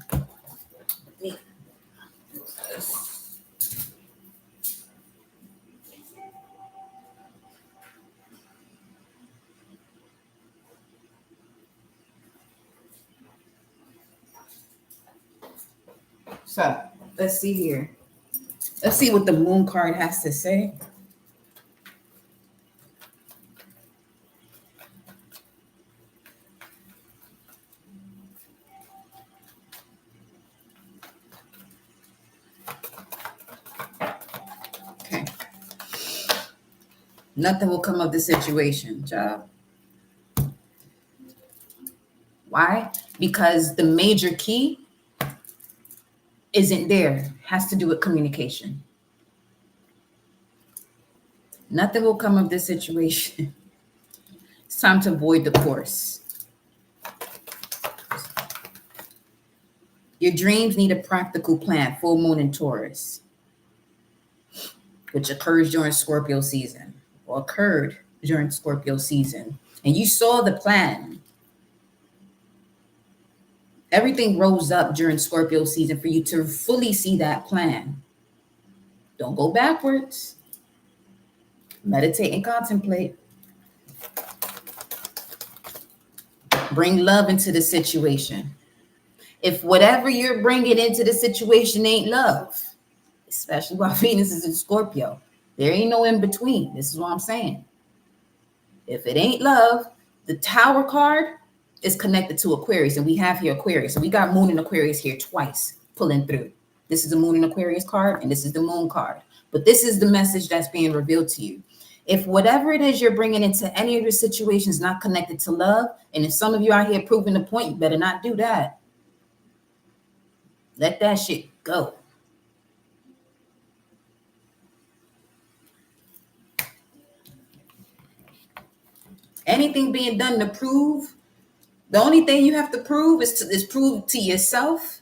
So let's see here. Let's see what the moon card has to say. Okay. Nothing will come of the situation, child. Why? Because the major key isn't there. Has to do with communication. Nothing will come of this situation. It's time to avoid the course. Your dreams need a practical plan. Full moon in Taurus, which occurs during Scorpio season, or occurred during Scorpio season. And you saw the plan. Everything rose up during Scorpio season for you to fully see that plan. Don't go backwards. Meditate and contemplate. Bring love into the situation. If whatever you're bringing into the situation ain't love, especially while Venus is in Scorpio, there ain't no in between. This is what I'm saying. If it ain't love, the Tower card is connected to Aquarius, and we have here Aquarius. So we got Moon in Aquarius here twice pulling through. This is the Moon in Aquarius card, and this is the Moon card. But this is the message that's being revealed to you. If whatever it is you're bringing into any of your situations not connected to love, and if some of you out here proving the point, you better not do that. Let that shit go. Anything being done to prove, the only thing you have to prove is prove to yourself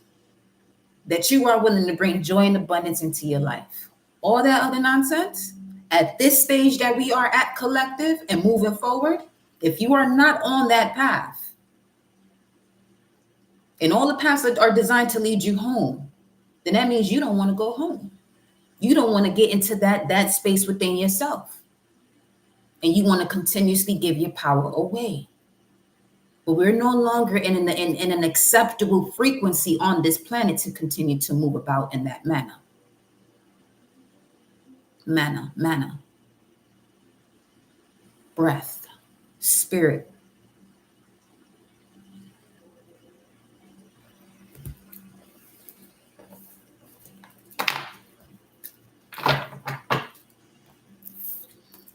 that you are willing to bring joy and abundance into your life. All that other nonsense, at this stage that we are at collective and moving forward, if you are not on that path, and all the paths that are designed to lead you home, then that means you don't want to go home. You don't want to get into that space within yourself. And you want to continuously give your power away. But we're no longer in an acceptable frequency on this planet to continue to move about in that manner. Manner. Breath, spirit.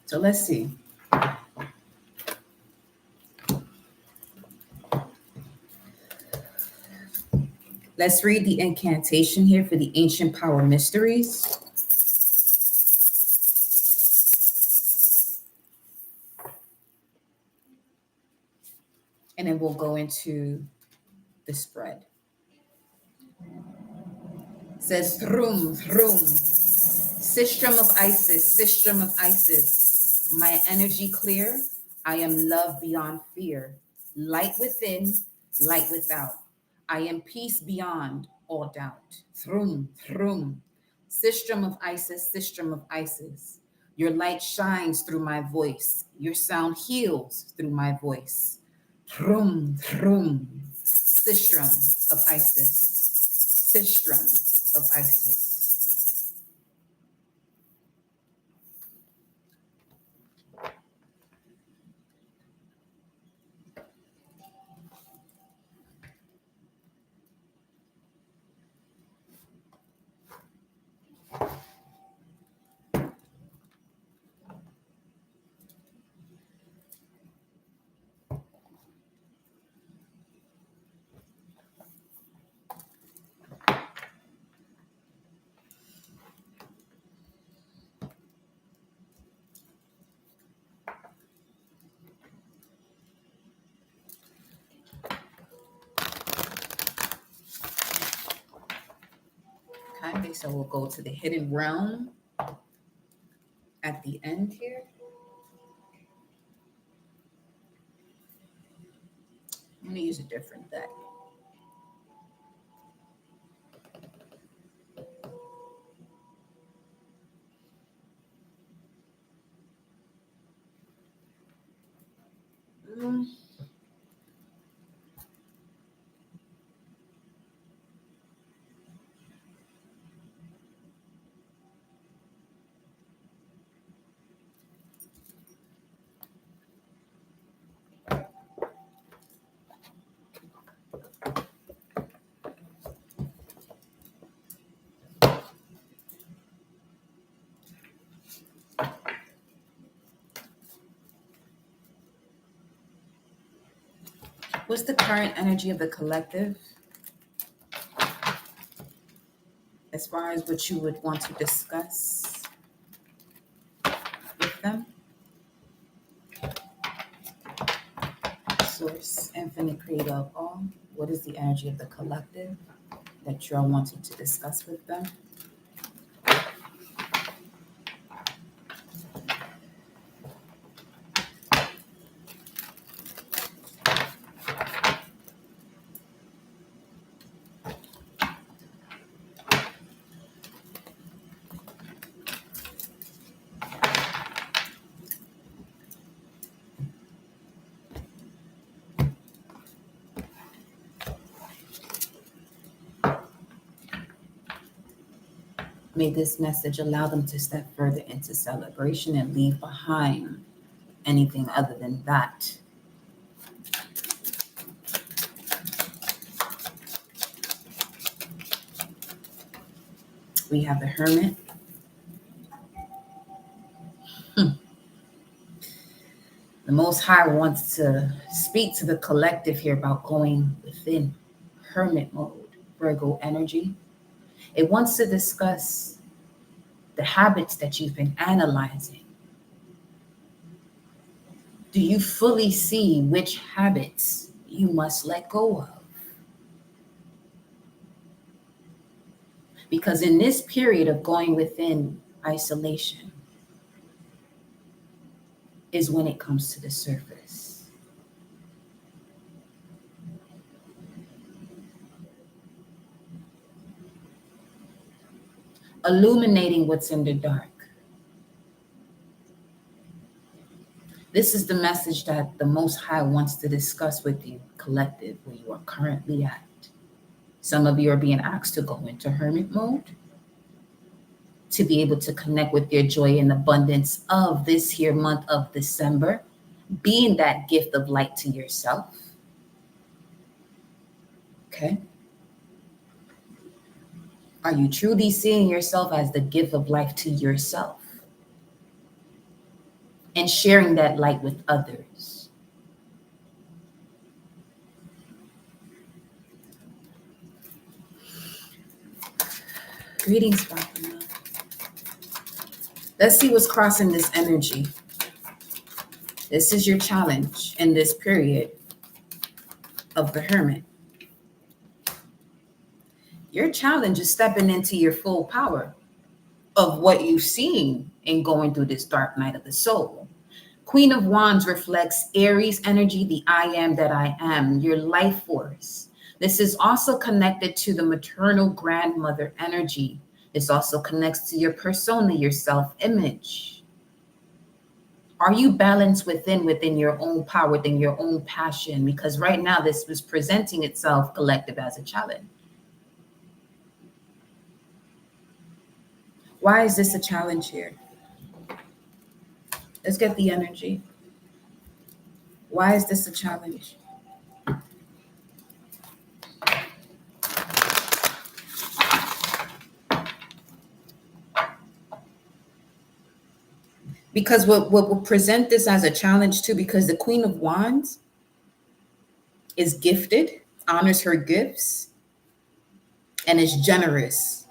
So let's see. Let's read the incantation here for the Ancient Power Mysteries. And then we'll go into the spread. It says, Thrum, Thrum, Sistrum of Isis, Sistrum of Isis, my energy clear, I am love beyond fear, light within, light without. I am peace beyond all doubt. Thrum, Thrum, Sistrum of Isis, Sistrum of Isis. Your light shines through my voice. Your sound heals through my voice. Thrum, Thrum, Sistrum of Isis, Sistrum of Isis. Okay, so we'll go to the hidden realm at the end here. I'm going to use a different deck. What's the current energy of the collective as far as what you would want to discuss with them? Source, infinite creator of all. What is the energy of the collective that you're wanting to discuss with them? May this message allow them to step further into celebration and leave behind anything other than that. We have the Hermit. The Most High wants to speak to the collective here about going within Hermit mode, Virgo energy. It wants to discuss the habits that you've been analyzing. Do you fully see which habits you must let go of? Because in this period of going within isolation is when it comes to the surface. Illuminating what's in the dark. This is the message that the Most High wants to discuss with you, collective, where you are currently at. Some of you are being asked to go into hermit mode to be able to connect with your joy and abundance of this here month of December, being that gift of light to yourself. Okay? Are you truly seeing yourself as the gift of life to yourself and sharing that light with others? Greetings, Fatima. Let's see what's crossing this energy. This is your challenge in this period of the Hermit. Your challenge is stepping into your full power of what you've seen in going through this dark night of the soul. Queen of Wands reflects Aries energy, the I am that I am, your life force. This is also connected to the maternal grandmother energy. This also connects to your persona, your self-image. Are you balanced within your own power, within your own passion? Because right now this was presenting itself collective as a challenge. Why is this a challenge here? Let's get the energy. Why is this a challenge? Because what will present this as a challenge too, because the Queen of Wands is gifted, honors her gifts, and is generous.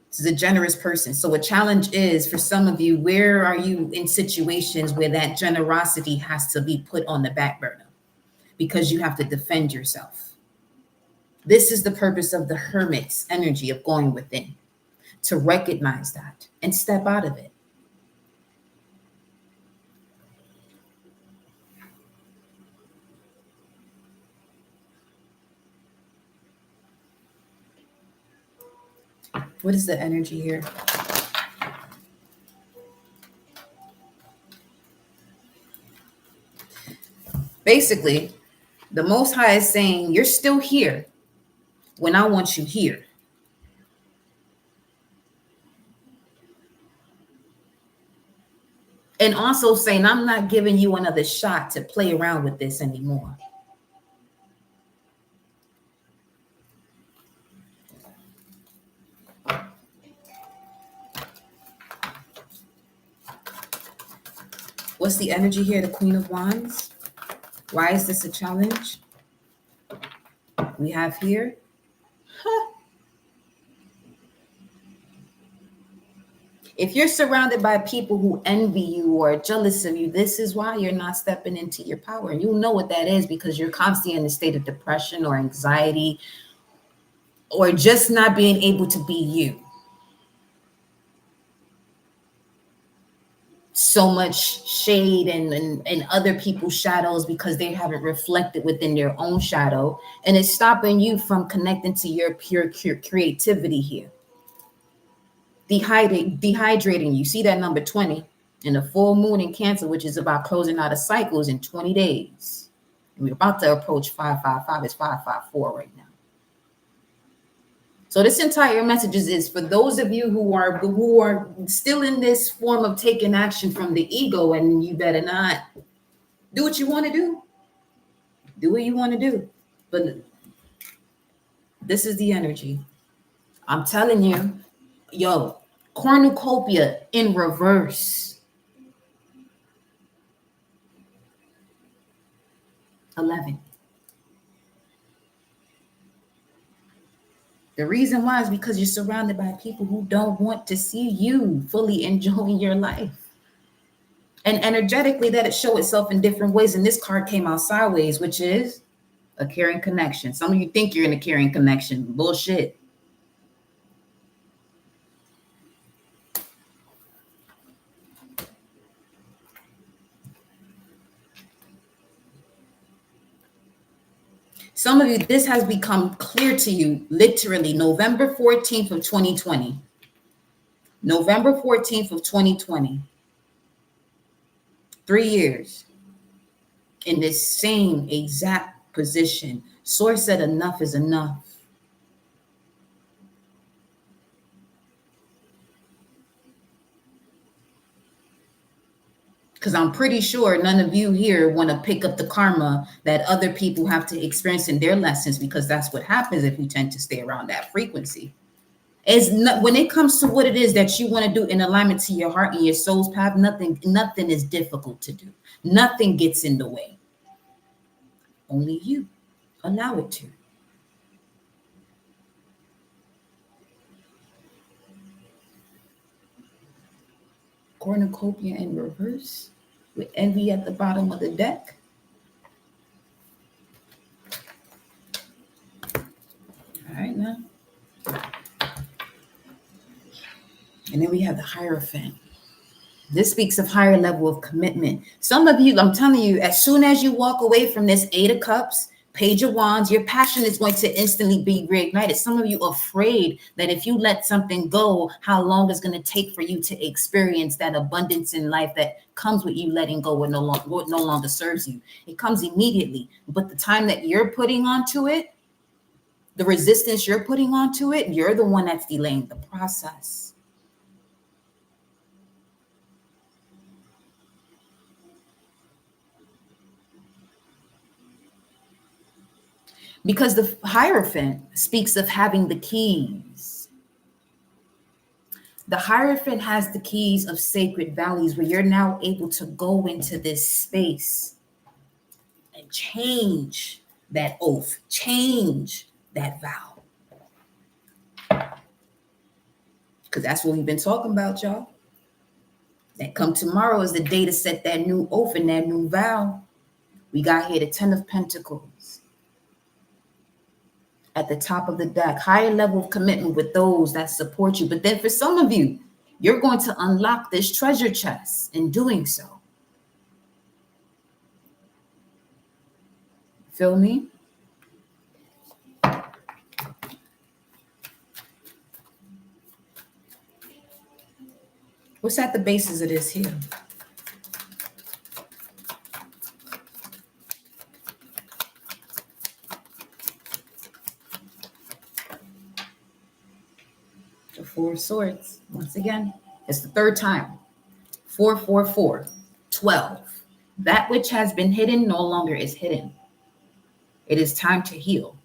This is a generous person. So a challenge is for some of you, where are you in situations where that generosity has to be put on the back burner because you have to defend yourself? This is the purpose of the Hermit's energy of going within, to recognize that and step out of it. What is the energy here? Basically, the Most High is saying, you're still here when I want you here. And also saying, I'm not giving you another shot to play around with this anymore. What's the energy here? The Queen of Wands. Why is this a challenge? We have here. If you're surrounded by people who envy you or are jealous of you, this is why you're not stepping into your power. And you'll know what that is because you're constantly in a state of depression or anxiety or just not being able to be you. So much shade and other people's shadows because they haven't reflected within their own shadow. And it's stopping you from connecting to your pure creativity here. Dehydrating you. See that number 20 in the full moon in Cancer, which is about closing out of cycles in 20 days. And we're about to approach 555. It's 554 right now. So this entire message is for those of you who are still in this form of taking action from the ego, and you better not do what you want to do. Do what you want to do. But this is the energy. I'm telling you, yo, cornucopia in reverse. 11. The reason why is because you're surrounded by people who don't want to see you fully enjoying your life. And energetically, that it show itself in different ways. And this card came out sideways, which is a caring connection. Some of you think you're in a caring connection. Bullshit. Some of you, this has become clear to you literally November 14th of 2020. November 14th of 2020. 3 years in this same exact position. Source said enough is enough. Because I'm pretty sure none of you here want to pick up the karma that other people have to experience in their lessons, because that's what happens if you tend to stay around that frequency. It's not, when it comes to what it is that you want to do in alignment to your heart and your soul's path, nothing is difficult to do. Nothing gets in the way. Only you allow it to. Cornucopia in reverse with envy at the bottom of the deck. All right, now. And then we have the Hierophant. This speaks of higher level of commitment. Some of you, I'm telling you, as soon as you walk away from this Eight of Cups, Page of Wands, your passion is going to instantly be reignited. Some of you are afraid that if you let something go, how long it's going to take for you to experience that abundance in life that comes with you letting go what no longer serves you. It comes immediately. But the time that you're putting onto it, the resistance you're putting onto it, you're the one that's delaying the process. Because the Hierophant speaks of having the keys. The Hierophant has the keys of sacred valleys, where you're now able to go into this space and change that oath, change that vow. Because that's what we've been talking about, y'all. That come tomorrow is the day to set that new oath and that new vow. We got here the 10 of Pentacles. At the top of the deck, higher level of commitment with those that support you. But then for some of you, you're going to unlock this treasure chest in doing so. Feel me? What's at the basis of this here? The Four of Swords. Once again, it's the third time. 4, 4, 4, 12. That which has been hidden no longer is hidden. It is time to heal.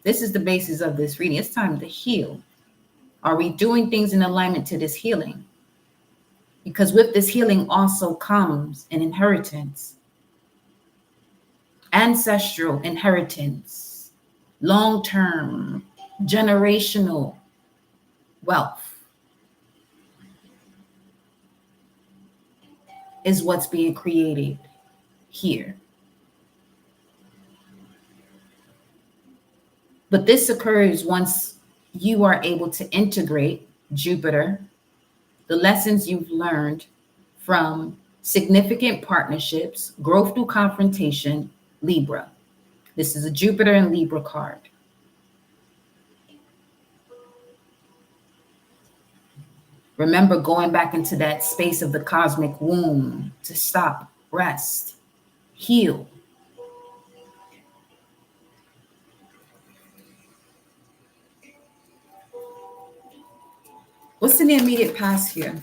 This is the basis of this reading. It's time to heal. Are we doing things in alignment to this healing? Because with this healing also comes an inheritance. Ancestral inheritance. Long-term, generational wealth is what's being created here. But this occurs once you are able to integrate Jupiter, the lessons you've learned from significant partnerships, growth through confrontation, Libra. This is a Jupiter and Libra card. Remember going back into that space of the cosmic womb to stop, rest, heal. What's in the immediate past here?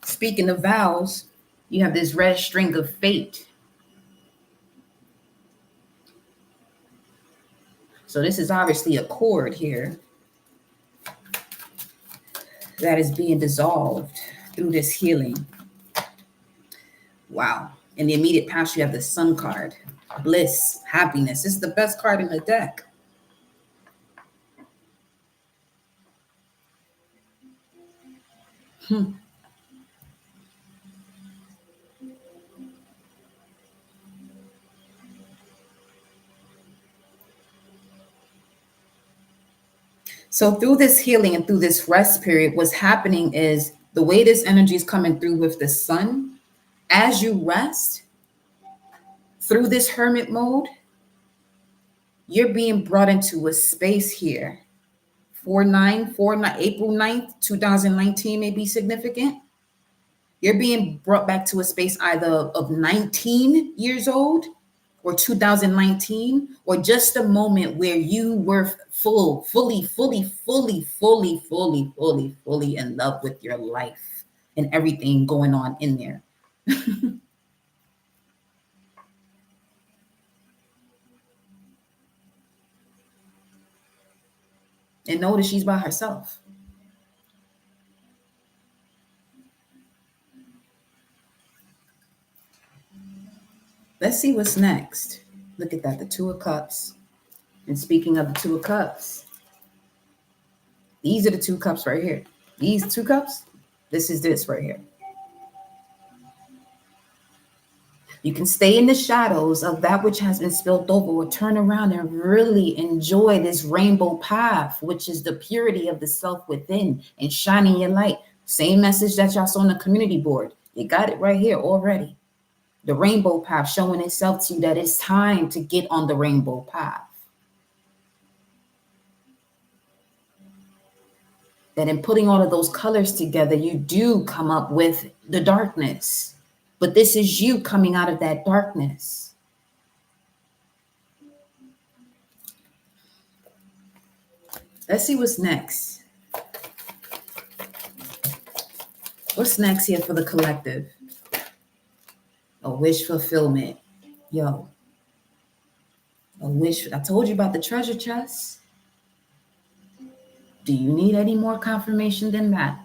Speaking of vows, you have this red string of fate. So this is obviously a cord here that is being dissolved through this healing. Wow. In the immediate past, you have the Sun card. Bliss, happiness. This is the best card in the deck. So through this healing and through this rest period, what's happening is the way this energy is coming through with the sun, as you rest through this hermit mode, you're being brought into a space here. 4/9, April 9th, 2019 may be significant. You're being brought back to a space either of 19 years old or 2019, or just a moment where you were fully in love with your life and everything going on in there. And notice she's by herself. Let's see what's next. Look at that, the Two of Cups. And speaking of the Two of Cups, these are the two cups right here. These two cups, this is this right here. You can stay in the shadows of that which has been spilled over, or turn around and really enjoy this rainbow path, which is the purity of the self within and shining your light. Same message that y'all saw on the community board. You got it right here already. The rainbow path showing itself to you that it's time to get on the rainbow path. That in putting all of those colors together, you do come up with the darkness. But this is you coming out of that darkness. Let's see what's next. What's next here for the collective? A wish fulfillment. Yo. A wish. I told you about the treasure chest. Do you need any more confirmation than that?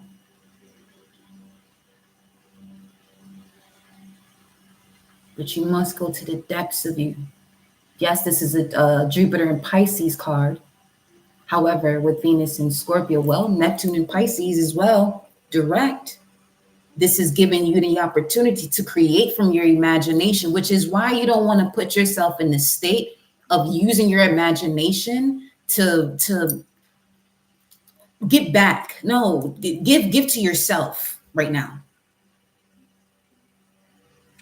But you must go to the depths of you. Yes, this is a Jupiter and Pisces card. However, with Venus and Scorpio, well, Neptune and Pisces as well, direct. This is giving you the opportunity to create from your imagination, which is why you don't want to put yourself in the state of using your imagination to get back. No, give to yourself right now.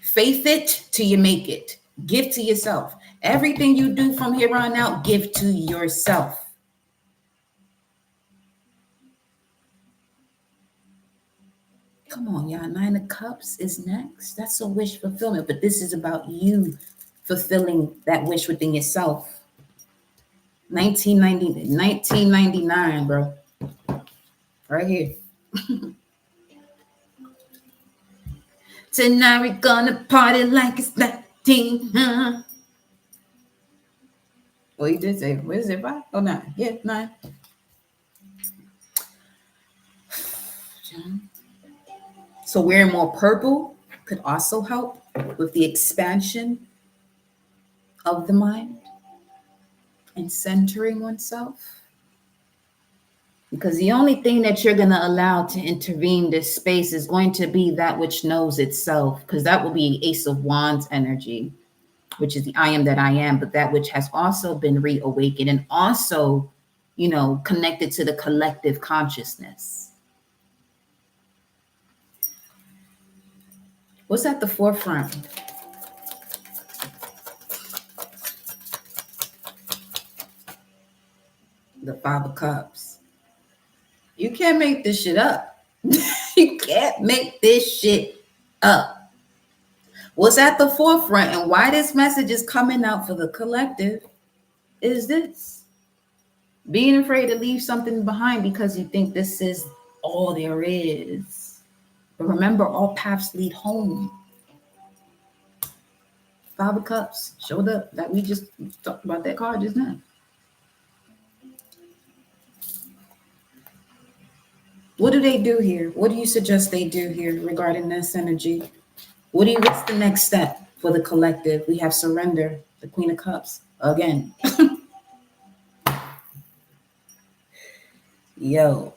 Faith it till you make it. Give to yourself. Everything you do from here on out, give to yourself. Come on, y'all. 9 of Cups is next. That's a wish fulfillment, but this is about you fulfilling that wish within yourself. 1999, bro. Right here. Tonight we're gonna party like it's 19. Well, you did say, what is it, 5? Oh, 9. Yeah, 9. So wearing more purple could also help with the expansion of the mind and centering oneself. Because the only thing that you're going to allow to intervene this space is going to be that which knows itself, because that will be Ace of Wands energy, which is the I am that I am, but that which has also been reawakened and also, connected to the collective consciousness. What's at the forefront? The 5 of Cups. You can't make this shit up. You can't make this shit up. What's at the forefront and why this message is coming out for the collective is this. Being afraid to leave something behind because you think this is all there is. But remember, all paths lead home. Five of Cups showed up. That we just talked about that card just now. What do they do here? What do you suggest they do here regarding this energy? What's the next step for the collective? We have surrender, the Queen of Cups again. Yo,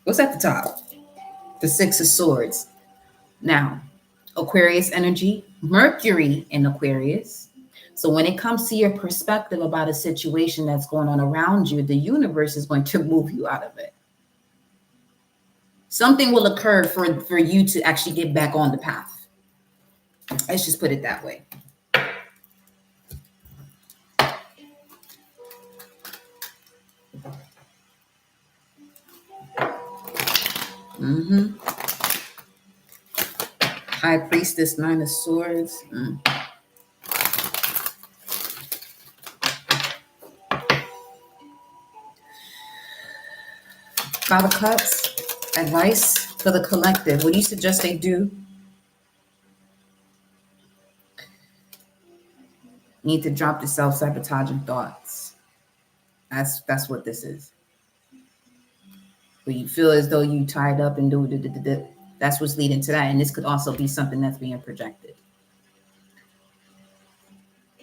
what's at the top? The Six of Swords. Now, Aquarius energy, Mercury in Aquarius. So when it comes to your perspective about a situation that's going on around you, the universe is going to move you out of it. Something will occur for you to actually get back on the path. Let's just put it that way. High Priestess, Nine of Swords. Five of Cups. Advice for the collective. What do you suggest they do? Need to drop the self-sabotaging thoughts. That's what this is. Where you feel as though you tied up and do. That's what's leading to that. And this could also be something that's being projected.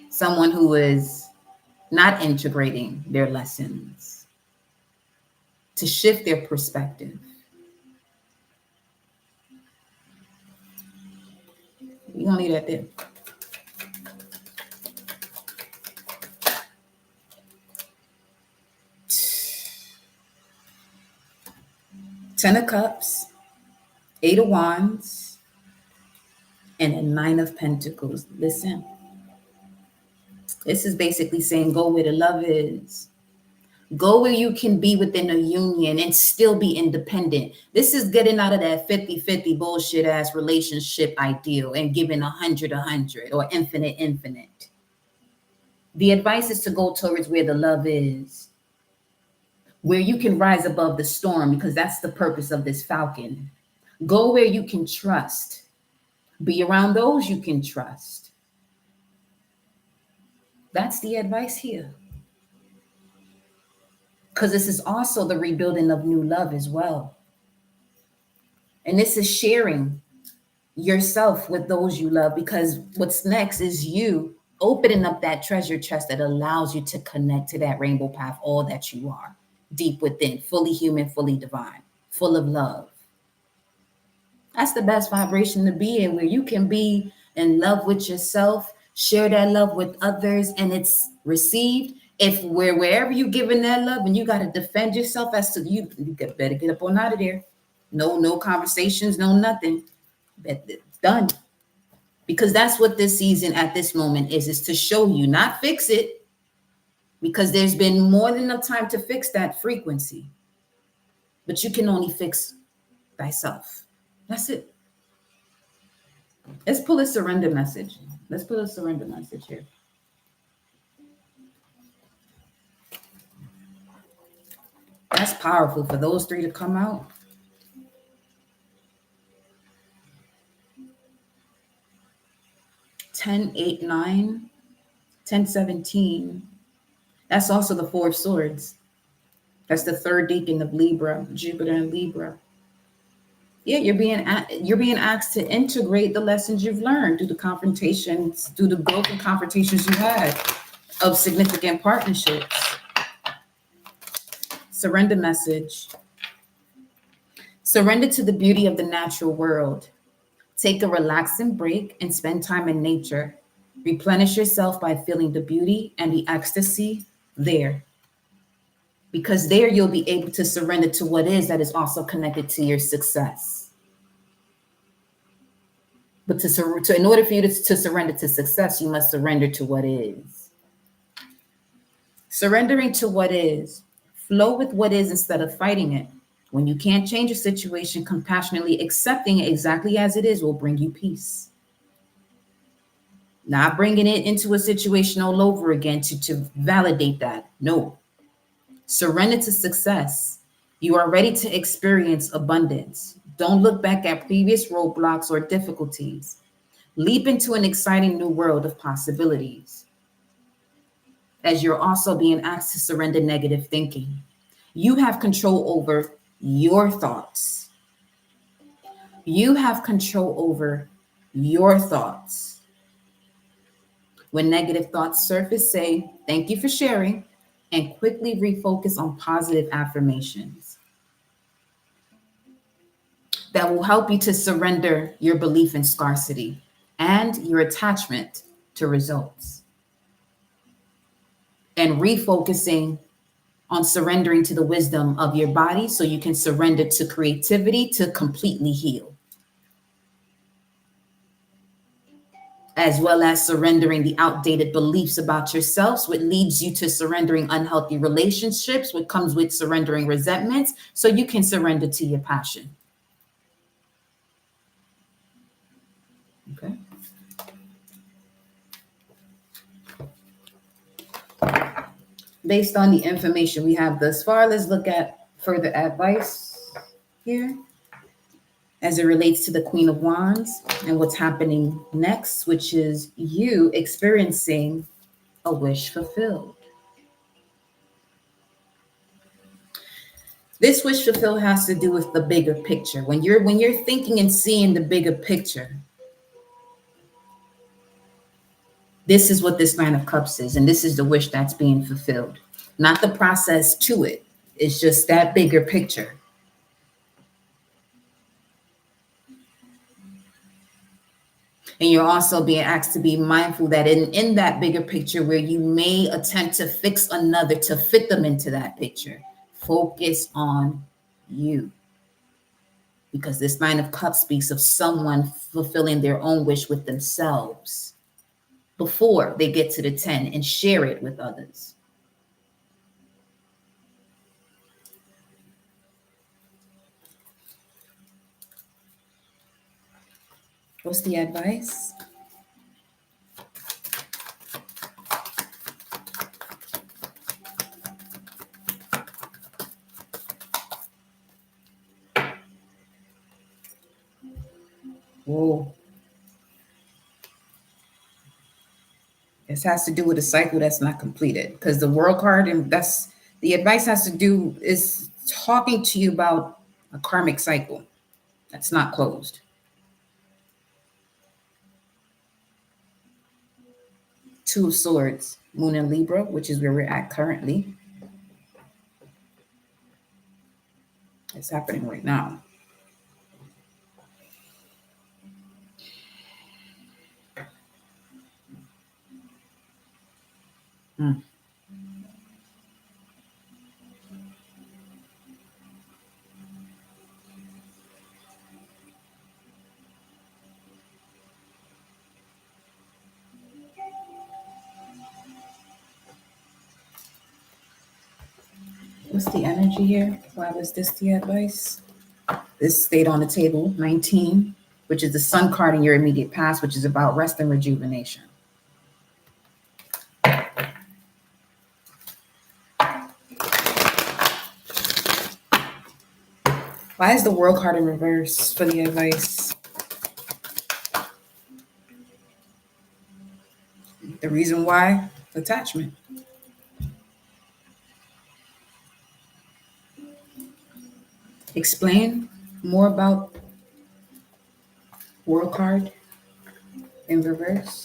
Someone who is not integrating their lessons to shift their perspective. We're going to leave that there. Ten of Cups, Eight of Wands, and a Nine of Pentacles. Listen, this is basically saying go where the love is. Go where you can be within a union and still be independent. This is getting out of that 50-50 bullshit ass relationship ideal and giving 100 or infinite. The advice is to go towards where the love is, where you can rise above the storm, because that's the purpose of this falcon. Go where you can trust. Be around those you can trust. That's the advice here. Because this is also the rebuilding of new love as well. And this is sharing yourself with those you love, because what's next is you opening up that treasure chest that allows you to connect to that rainbow path, all that you are, deep within, fully human, fully divine, full of love. That's the best vibration to be in, where you can be in love with yourself, share that love with others, and it's received. If wherever you giving that love and you got to defend yourself as to you better get up on out of there. No conversations, no nothing. Done. Because that's what this season at this moment is to show you, not fix it, because there's been more than enough time to fix that frequency. But you can only fix thyself. That's it. Let's pull a surrender message. Let's pull a surrender message here. That's powerful for those three to come out. Ten, 8, 9, 10, 17. That's also the Four of Swords. That's the third deacon of Libra, Jupiter and Libra. Yeah, you're being asked to integrate the lessons you've learned through the confrontations, through the growth and confrontations you had of significant partnerships. Surrender message. Surrender to the beauty of the natural world. Take a relaxing break and spend time in nature. Replenish yourself by feeling the beauty and the ecstasy there. Because there you'll be able to surrender to what is that is also connected to your success. But in order for you to surrender to success, you must surrender to what is. Surrendering to what is. Flow with what is instead of fighting it. When you can't change a situation, compassionately accepting it exactly as it is will bring you peace. Not bringing it into a situation all over again to validate that. No. Surrender to success. You are ready to experience abundance. Don't look back at previous roadblocks or difficulties. Leap into an exciting new world of possibilities. As you're also being asked to surrender negative thinking. You have control over your thoughts. You have control over your thoughts. When negative thoughts surface, say, thank you for sharing, and quickly refocus on positive affirmations that will help you to surrender your belief in scarcity and your attachment to results. And refocusing on surrendering to the wisdom of your body so you can surrender to creativity to completely heal. As well as surrendering the outdated beliefs about yourselves, which leads you to surrendering unhealthy relationships, which comes with surrendering resentments, so you can surrender to your passion. Okay. Based on the information we have thus far, let's look at further advice here as it relates to the Queen of Wands and what's happening next, which is you experiencing a wish fulfilled. This wish fulfilled has to do with the bigger picture. When you're thinking and seeing the bigger picture, this is what this Nine of Cups is, and this is the wish that's being fulfilled. Not the process to it. It's just that bigger picture. And you're also being asked to be mindful that in that bigger picture where you may attempt to fix another to fit them into that picture, focus on you. Because this Nine of Cups speaks of someone fulfilling their own wish with themselves before they get to the 10 and share it with others. What's the advice? Whoa. This has to do with a cycle that's not completed, because the World card, and that's the advice has to do is talking to you about a karmic cycle that's not closed. Two of Swords, Moon in Libra, which is where we're at currently. It's happening right now. What's the energy here? Why was this the advice? This stayed on the table, 19, which is the Sun card in your immediate past, which is about rest and rejuvenation. Why is the World card in reverse for the advice? The reason why? Attachment. Explain more about World card in reverse.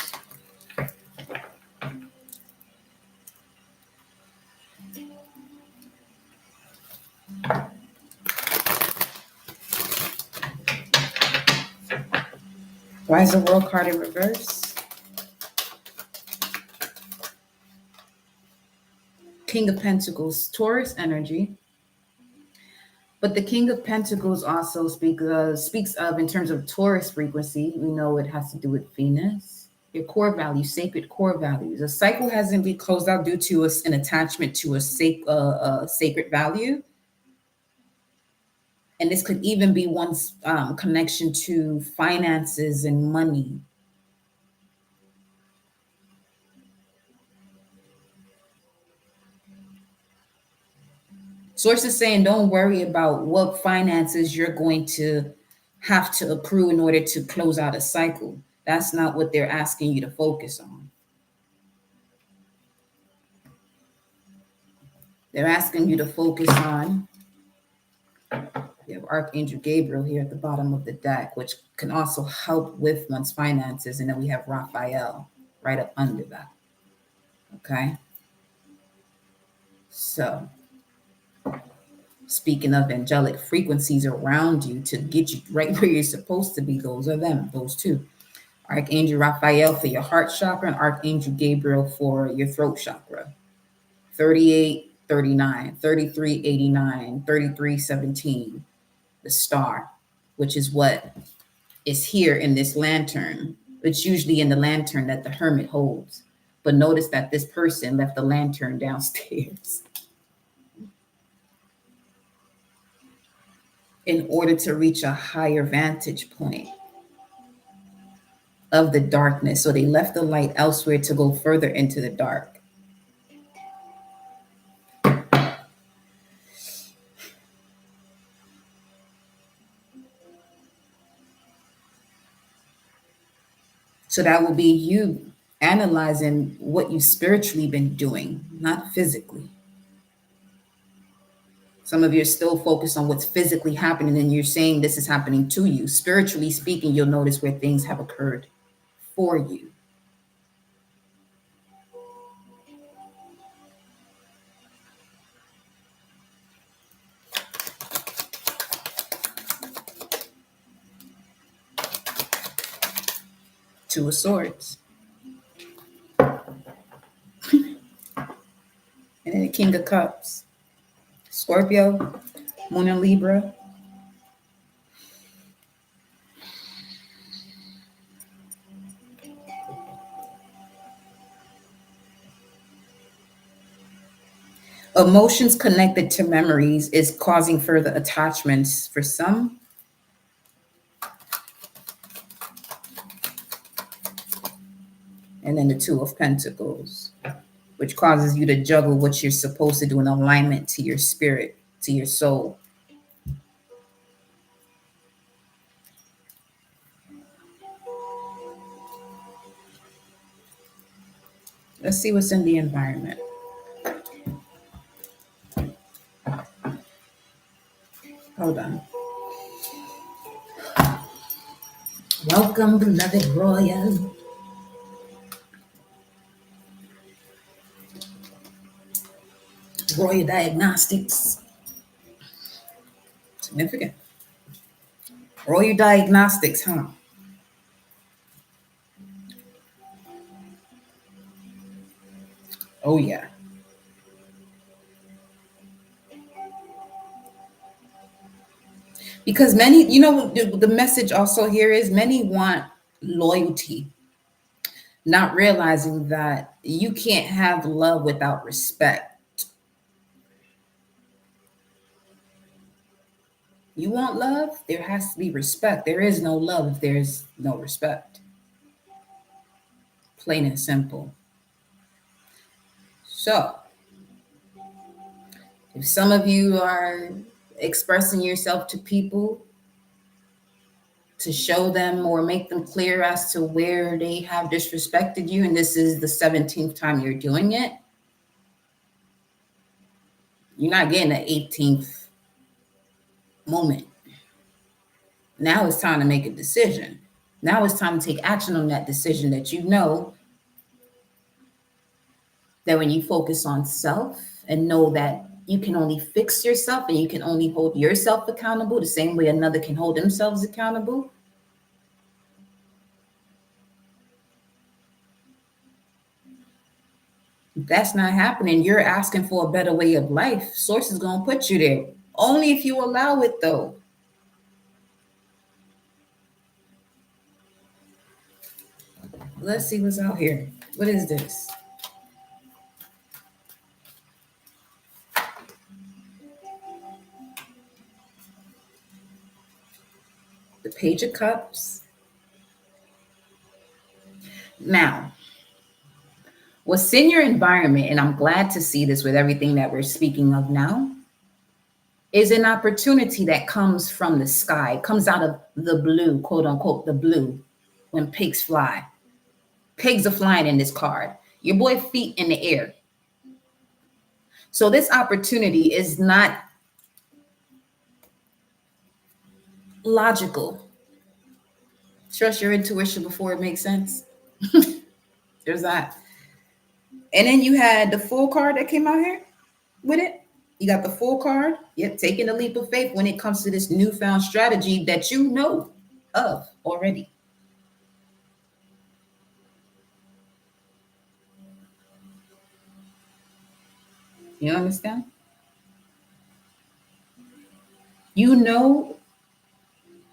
Why is the World card in reverse? King of Pentacles, Taurus energy. But the King of Pentacles also speaks of, in terms of Taurus frequency, we know it has to do with Venus, your core values, sacred core values. A cycle hasn't been closed out due to an attachment to a sacred value. And this could even be one's connection to finances and money. Source is saying don't worry about what finances you're going to have to accrue in order to close out a cycle. That's not what they're asking you to focus on. They're asking you to focus on, you have Archangel Gabriel here at the bottom of the deck, which can also help with one's finances. And then we have Raphael right up under that. Okay. So, speaking of angelic frequencies around you to get you right where you're supposed to be, those are them, those two. Archangel Raphael for your heart chakra and Archangel Gabriel for your throat chakra. 38, 39, 33, 89, 33, 17. The star, which is what is here in this lantern. It's usually in the lantern that the hermit holds. But notice that this person left the lantern downstairs in order to reach a higher vantage point of the darkness. So they left the light elsewhere to go further into the dark. So that will be you analyzing what you've spiritually been doing, not physically. Some of you are still focused on what's physically happening, and you're saying this is happening to you. Spiritually speaking, you'll notice where things have occurred for you. Two of Swords. And then the King of Cups. Scorpio, Moon in Libra. Emotions connected to memories is causing further attachments for some. And then the Two of Pentacles, which causes you to juggle what you're supposed to do in alignment to your spirit, to your soul. Let's see what's in the environment. Hold on. Welcome, beloved royal. Royal Diagnostics. Significant. Royal Diagnostics, huh? Oh, yeah. Because many, the message also here is many want loyalty, not realizing that you can't have love without respect. You want love? There has to be respect. There is no love if there's no respect. Plain and simple. So, if some of you are expressing yourself to people to show them or make them clear as to where they have disrespected you, and this is the 17th time you're doing it, you're not getting an 18th moment. Now it's time to make a decision. Now it's time to take action on that decision that you know that when you focus on self and know that you can only fix yourself and you can only hold yourself accountable the same way another can hold themselves accountable. If that's not happening, you're asking for a better way of life. Source is going to put you there. Only if you allow it, though. Let's see what's out here. What is this? The Page of Cups. Now, what's in your environment, and I'm glad to see this with everything that we're speaking of now, is an opportunity that comes from the sky, comes out of the blue, quote unquote, the blue, when pigs fly. Pigs are flying in this card. Your boy feet in the air. So this opportunity is not logical. Trust your intuition before it makes sense. There's that. And then you had the full card that came out here with it. You got the full card. Yep, taking a leap of faith when it comes to this newfound strategy that you know of already. You understand? You know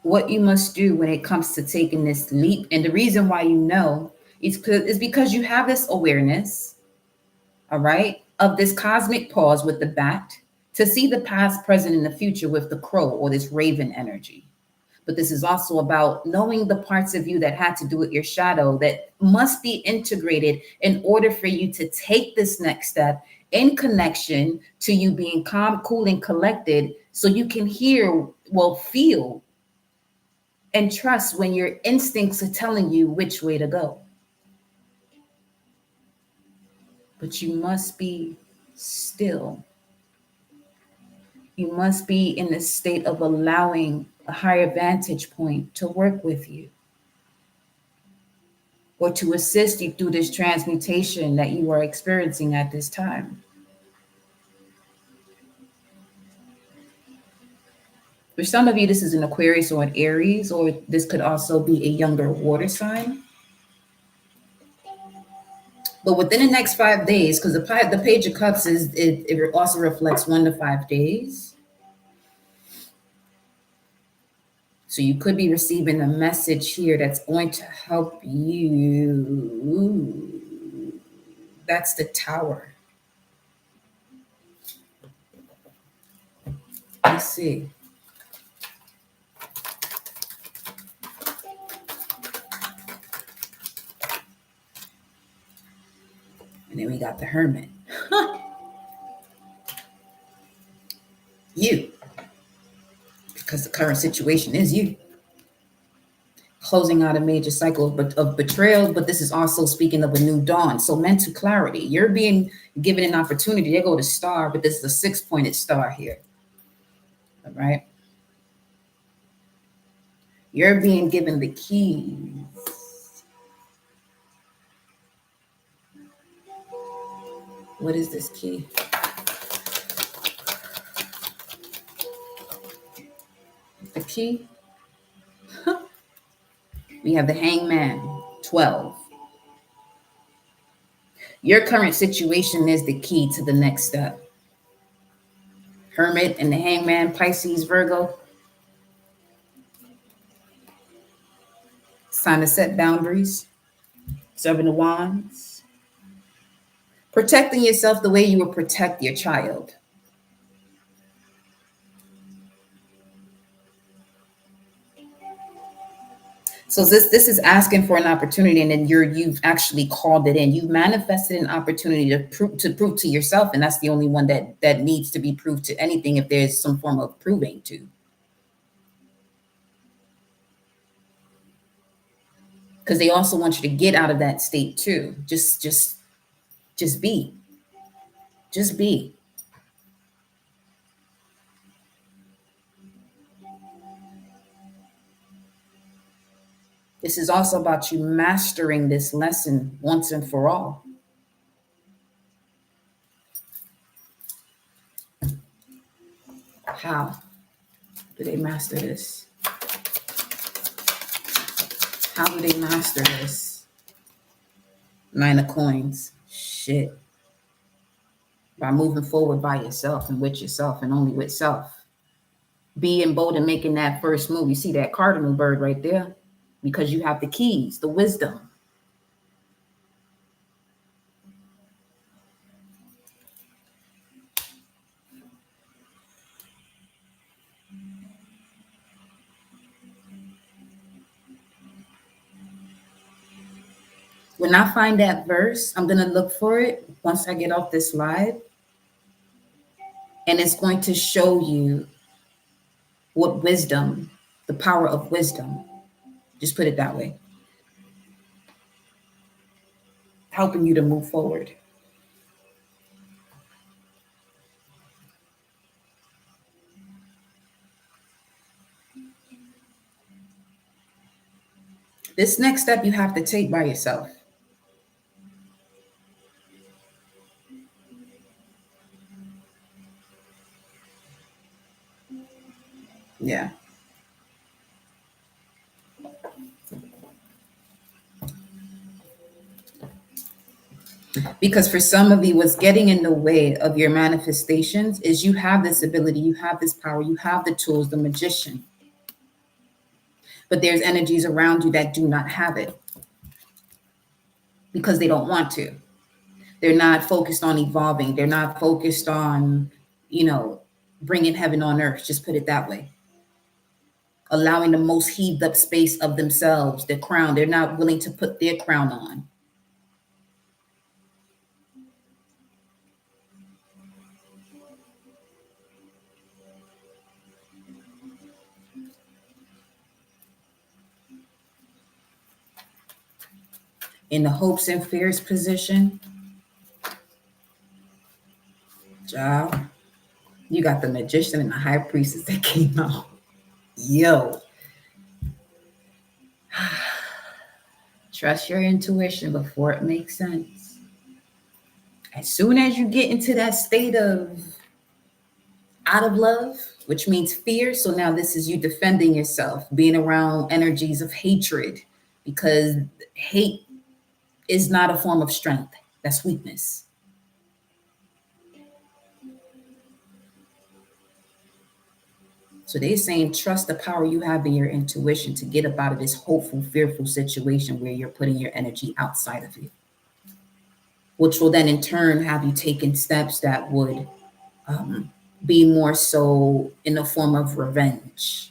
what you must do when it comes to taking this leap. And the reason why you know is because you have this awareness, all right, of this cosmic pause with the bat to see the past, present, and the future with the crow or this raven energy. But this is also about knowing the parts of you that had to do with your shadow that must be integrated in order for you to take this next step in connection to you being calm, cool, and collected so you can hear, well, feel and trust when your instincts are telling you which way to go. But you must be still. You must be in the state of allowing a higher vantage point to work with you or to assist you through this transmutation that you are experiencing at this time. For some of you, this is an Aquarius or an Aries, or this could also be a younger water sign. But within the next 5 days, because the Page of Cups it also reflects 1 to 5 days. So you could be receiving a message here that's going to help you. That's the Tower. Let's see. And then we got the Hermit. You. Because the current situation is you. Closing out a major cycle of betrayal, but this is also speaking of a new dawn. So mental clarity. You're being given an opportunity. They go to star, but this is a 6-pointed star here. All right. You're being given the keys. What is this key? The key? We have the Hangman, 12. Your current situation is the key to the next step. Hermit and the Hangman, Pisces, Virgo. It's time to set boundaries. 7 of Wands. Protecting yourself the way you would protect your child. So this is asking for an opportunity, and then you've actually called it in. You've manifested an opportunity to prove to yourself, and that's the only one that needs to be proved to anything if there's some form of proving to. Because they also want you to get out of that state too. Just be. Just be. This is also about you mastering this lesson once and for all. How do they master this? How do they master this? 9 of Coins. Shit. By moving forward by yourself and with yourself and only with self. Being bold and making that first move. You see that cardinal bird right there? Because you have the keys, the wisdom. When I find that verse, I'm going to look for it once I get off this live. And it's going to show you what wisdom, the power of wisdom, just put it that way, helping you to move forward. This next step you have to take by yourself. Yeah. Because for some of you, what's getting in the way of your manifestations is you have this ability, you have this power, you have the tools, the magician. But there's energies around you that do not have it because they don't want to. They're not focused on evolving. They're not focused on, bringing heaven on earth. Just put it that way. Allowing the most heaved up space of themselves, their crown. They're not willing to put their crown on. In the hopes and fears position, child, you got the magician and the high priestess that came out. Yo. Trust your intuition before it makes sense. As soon as you get into that state of out of love, which means fear. So now this is you defending yourself, being around energies of hatred, because hate is not a form of strength. That's weakness. So they're saying, trust the power you have in your intuition to get up out of this hopeful, fearful situation where you're putting your energy outside of you, which will then in turn have you taking steps that would be more so in the form of revenge.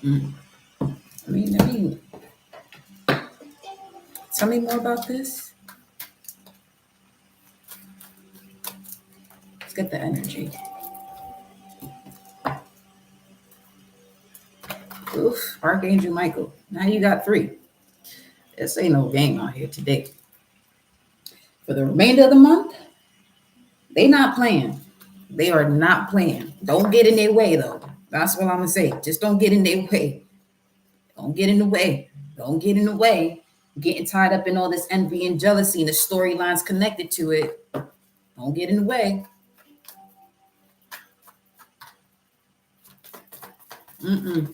I mean, tell me more about this. Let's get the energy. Oof, Archangel Michael. Now you got 3. This ain't no game out here today. For the remainder of the month, they not playing. They are not playing. Don't get in their way, though. That's what I'm going to say. Just don't get in their way. Don't get in the way. Don't get in the way. Getting tied up in all this envy and jealousy and the storylines connected to it. Don't get in the way. The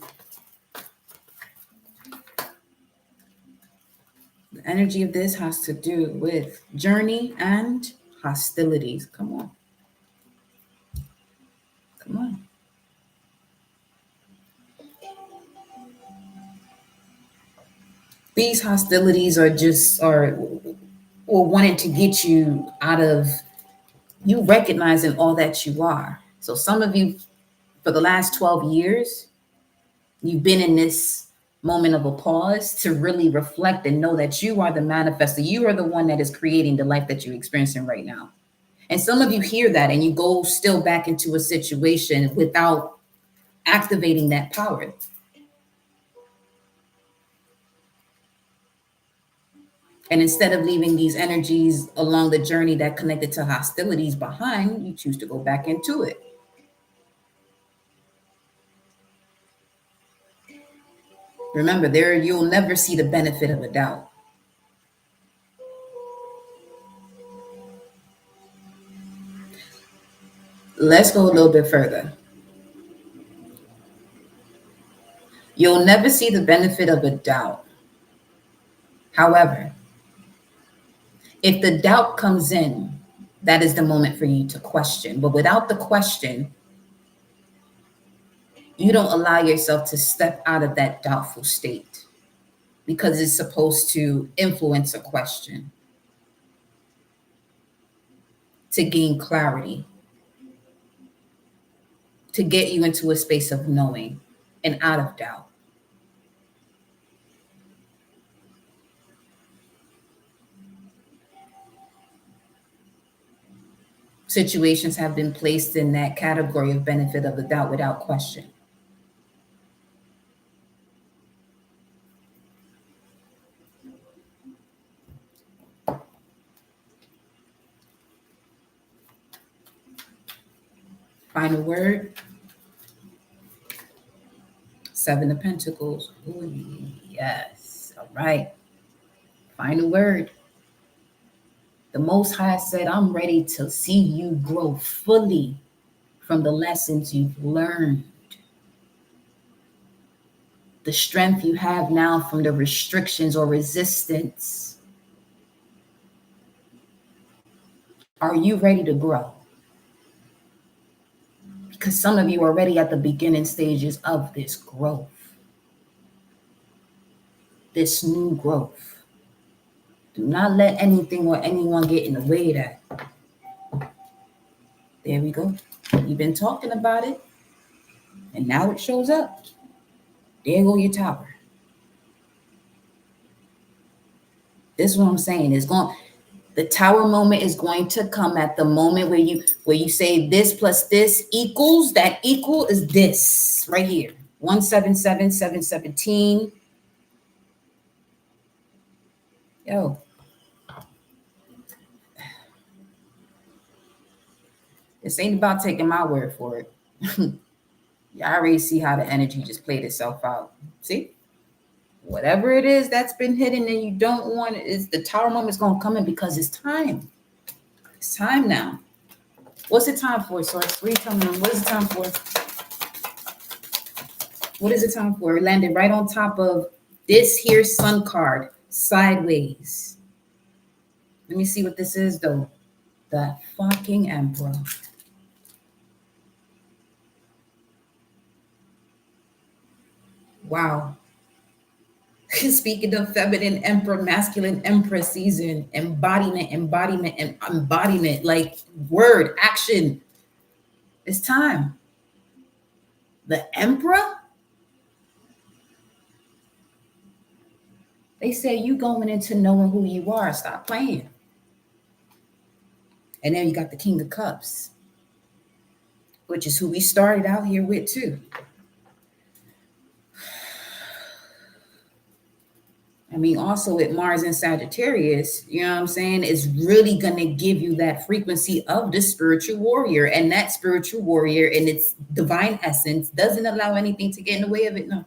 energy of this has to do with journey and hostilities. Come on. Come on. These hostilities are wanting to get you out of you recognizing all that you are. So some of you, for the last 12 years, you've been in this moment of a pause to really reflect and know that you are the manifester. You are the one that is creating the life that you're experiencing right now. And some of you hear that and you go still back into a situation without activating that power. And instead of leaving these energies along the journey that connected to hostilities behind, you choose to go back into it. Remember, you'll never see the benefit of a doubt. Let's go a little bit further. You'll never see the benefit of a doubt. However, if the doubt comes in, that is the moment for you to question. But without the question, you don't allow yourself to step out of that doubtful state because it's supposed to influence a question. to gain clarity, to get you into a space of knowing and out of doubt. Situations have been placed in that category of benefit of the doubt without question. Final word. Seven of Pentacles. Ooh, yes. All right. Final word. The Most High said, I'm ready to see you grow fully from the lessons you've learned. The strength you have now from the restrictions or resistance. Are you ready to grow? Because some of you are already at the beginning stages of this growth. This new growth. Do not let anything or anyone get in the way of that. There we go. You've been talking about it, and now it shows up. There go your tower. This is what I'm saying. The tower moment is going to come at the moment where you say this plus this equals, that equal is this right here. 177, 717. Yo. This ain't about taking my word for it. You already see how the energy just played itself out. See? Whatever it is that's been hidden and you don't want it, is the tower moment is going to come in because it's time. It's time now. What's it time for? So it's three coming in. What is it time for? What is it time for? It landed right on top of this here sun card, sideways. Let me see what this is, though. The fucking Emperor. Wow. Speaking of feminine emperor, masculine empress season, embodiment, and embodiment, like word, action. It's time. The emperor? They say you going into knowing who you are. Stop playing. And then you got the King of Cups, which is who we started out here with too. I mean, also with Mars and Sagittarius, you know what I'm saying, is really going to give you that frequency of the spiritual warrior. And that spiritual warrior in its divine essence doesn't allow anything to get in the way of it. No.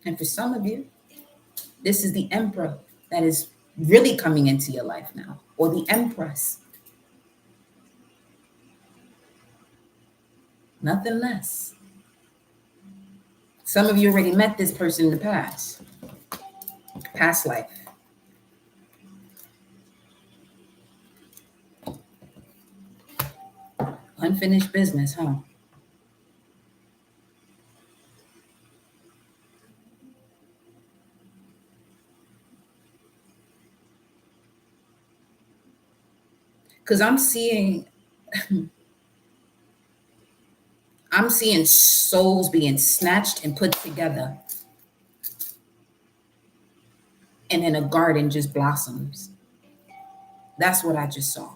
And for some of you, this is the Emperor that is really coming into your life now, or the Empress. Nothing less. Some of you already met this person in the past life. Unfinished business, huh? Because I'm seeing souls being snatched and put together. And then a garden just blossoms. That's what I just saw.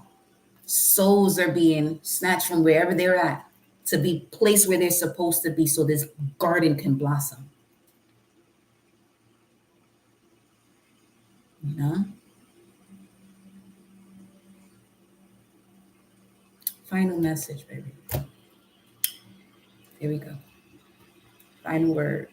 Souls are being snatched from wherever they're at to be placed where they're supposed to be so this garden can blossom. You know? Final message, baby. Here we go. Final word.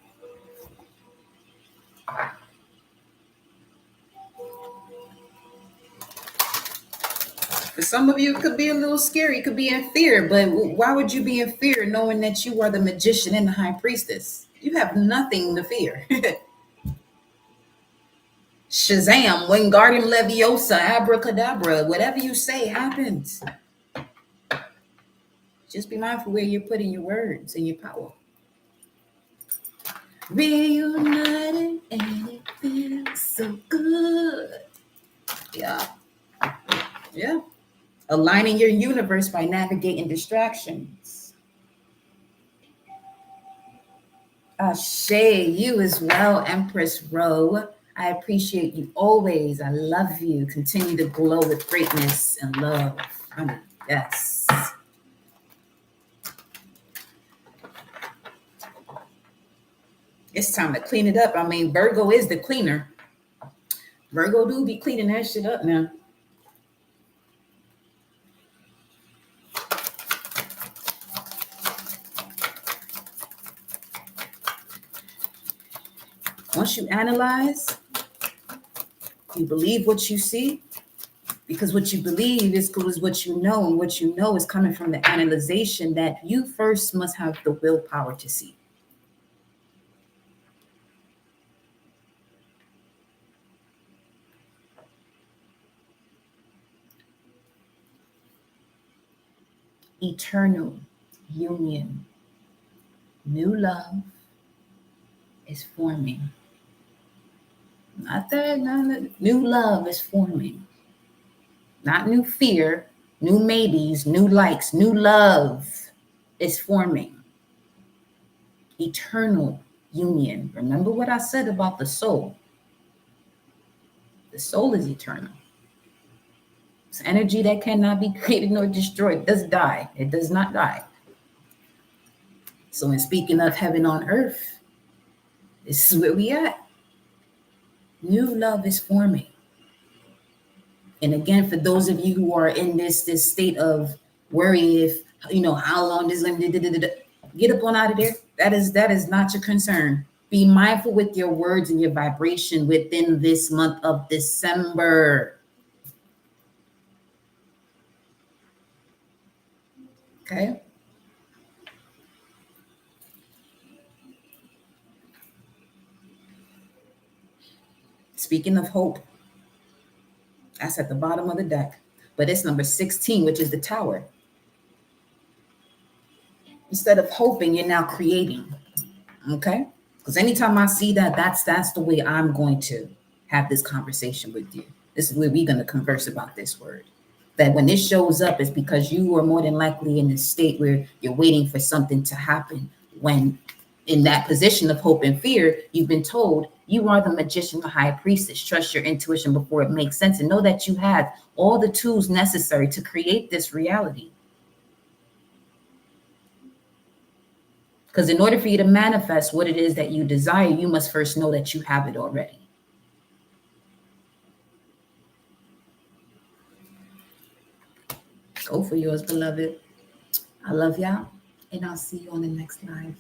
For some of you, it could be a little scary. It could be in fear. But why would you be in fear knowing that you are the magician and the high priestess? You have nothing to fear. Shazam, Wingardium Leviosa, abracadabra, whatever you say happens. Just be mindful where you're putting your words and your power. Reunited and it feels so good. Yeah. Yeah. Aligning your universe by navigating distractions. Ashe, you as well, Empress Ro. I appreciate you always. I love you. Continue to glow with greatness and love. Yes. It's time to clean it up. I mean, Virgo is the cleaner. Virgo do be cleaning that shit up now. Once you analyze, you believe what you see, because what you believe is what you know, and what you know is coming from the analyzation that you first must have the willpower to see. Eternal union, new love is forming. Not that, new love is forming. Not new fear, new maybes, new likes, new love is forming. Eternal union. Remember what I said about the soul. The soul is eternal. It's energy that cannot be created nor destroyed. It does die. It does not die. So in speaking of heaven on earth, this is where we at. New love is forming. And again, for those of you who are in this state of worry, if how long this get up on out of there. That is not your concern. Be mindful with your words and your vibration within this month of December. Okay. Speaking of hope, that's at the bottom of the deck, but it's number 16, which is the Tower. Instead of hoping, you're now creating. Okay. Because anytime I see that, that's the way I'm going to have this conversation with you. This is where we're going to converse about this word. That when this shows up, it's because you are more than likely in a state where you're waiting for something to happen. When in that position of hope and fear, you've been told you are the magician, the high priestess. Trust your intuition before it makes sense, and know that you have all the tools necessary to create this reality. Because in order for you to manifest what it is that you desire, you must first know that you have it already. Go for yours, beloved. I love y'all, and I'll see you on the next live.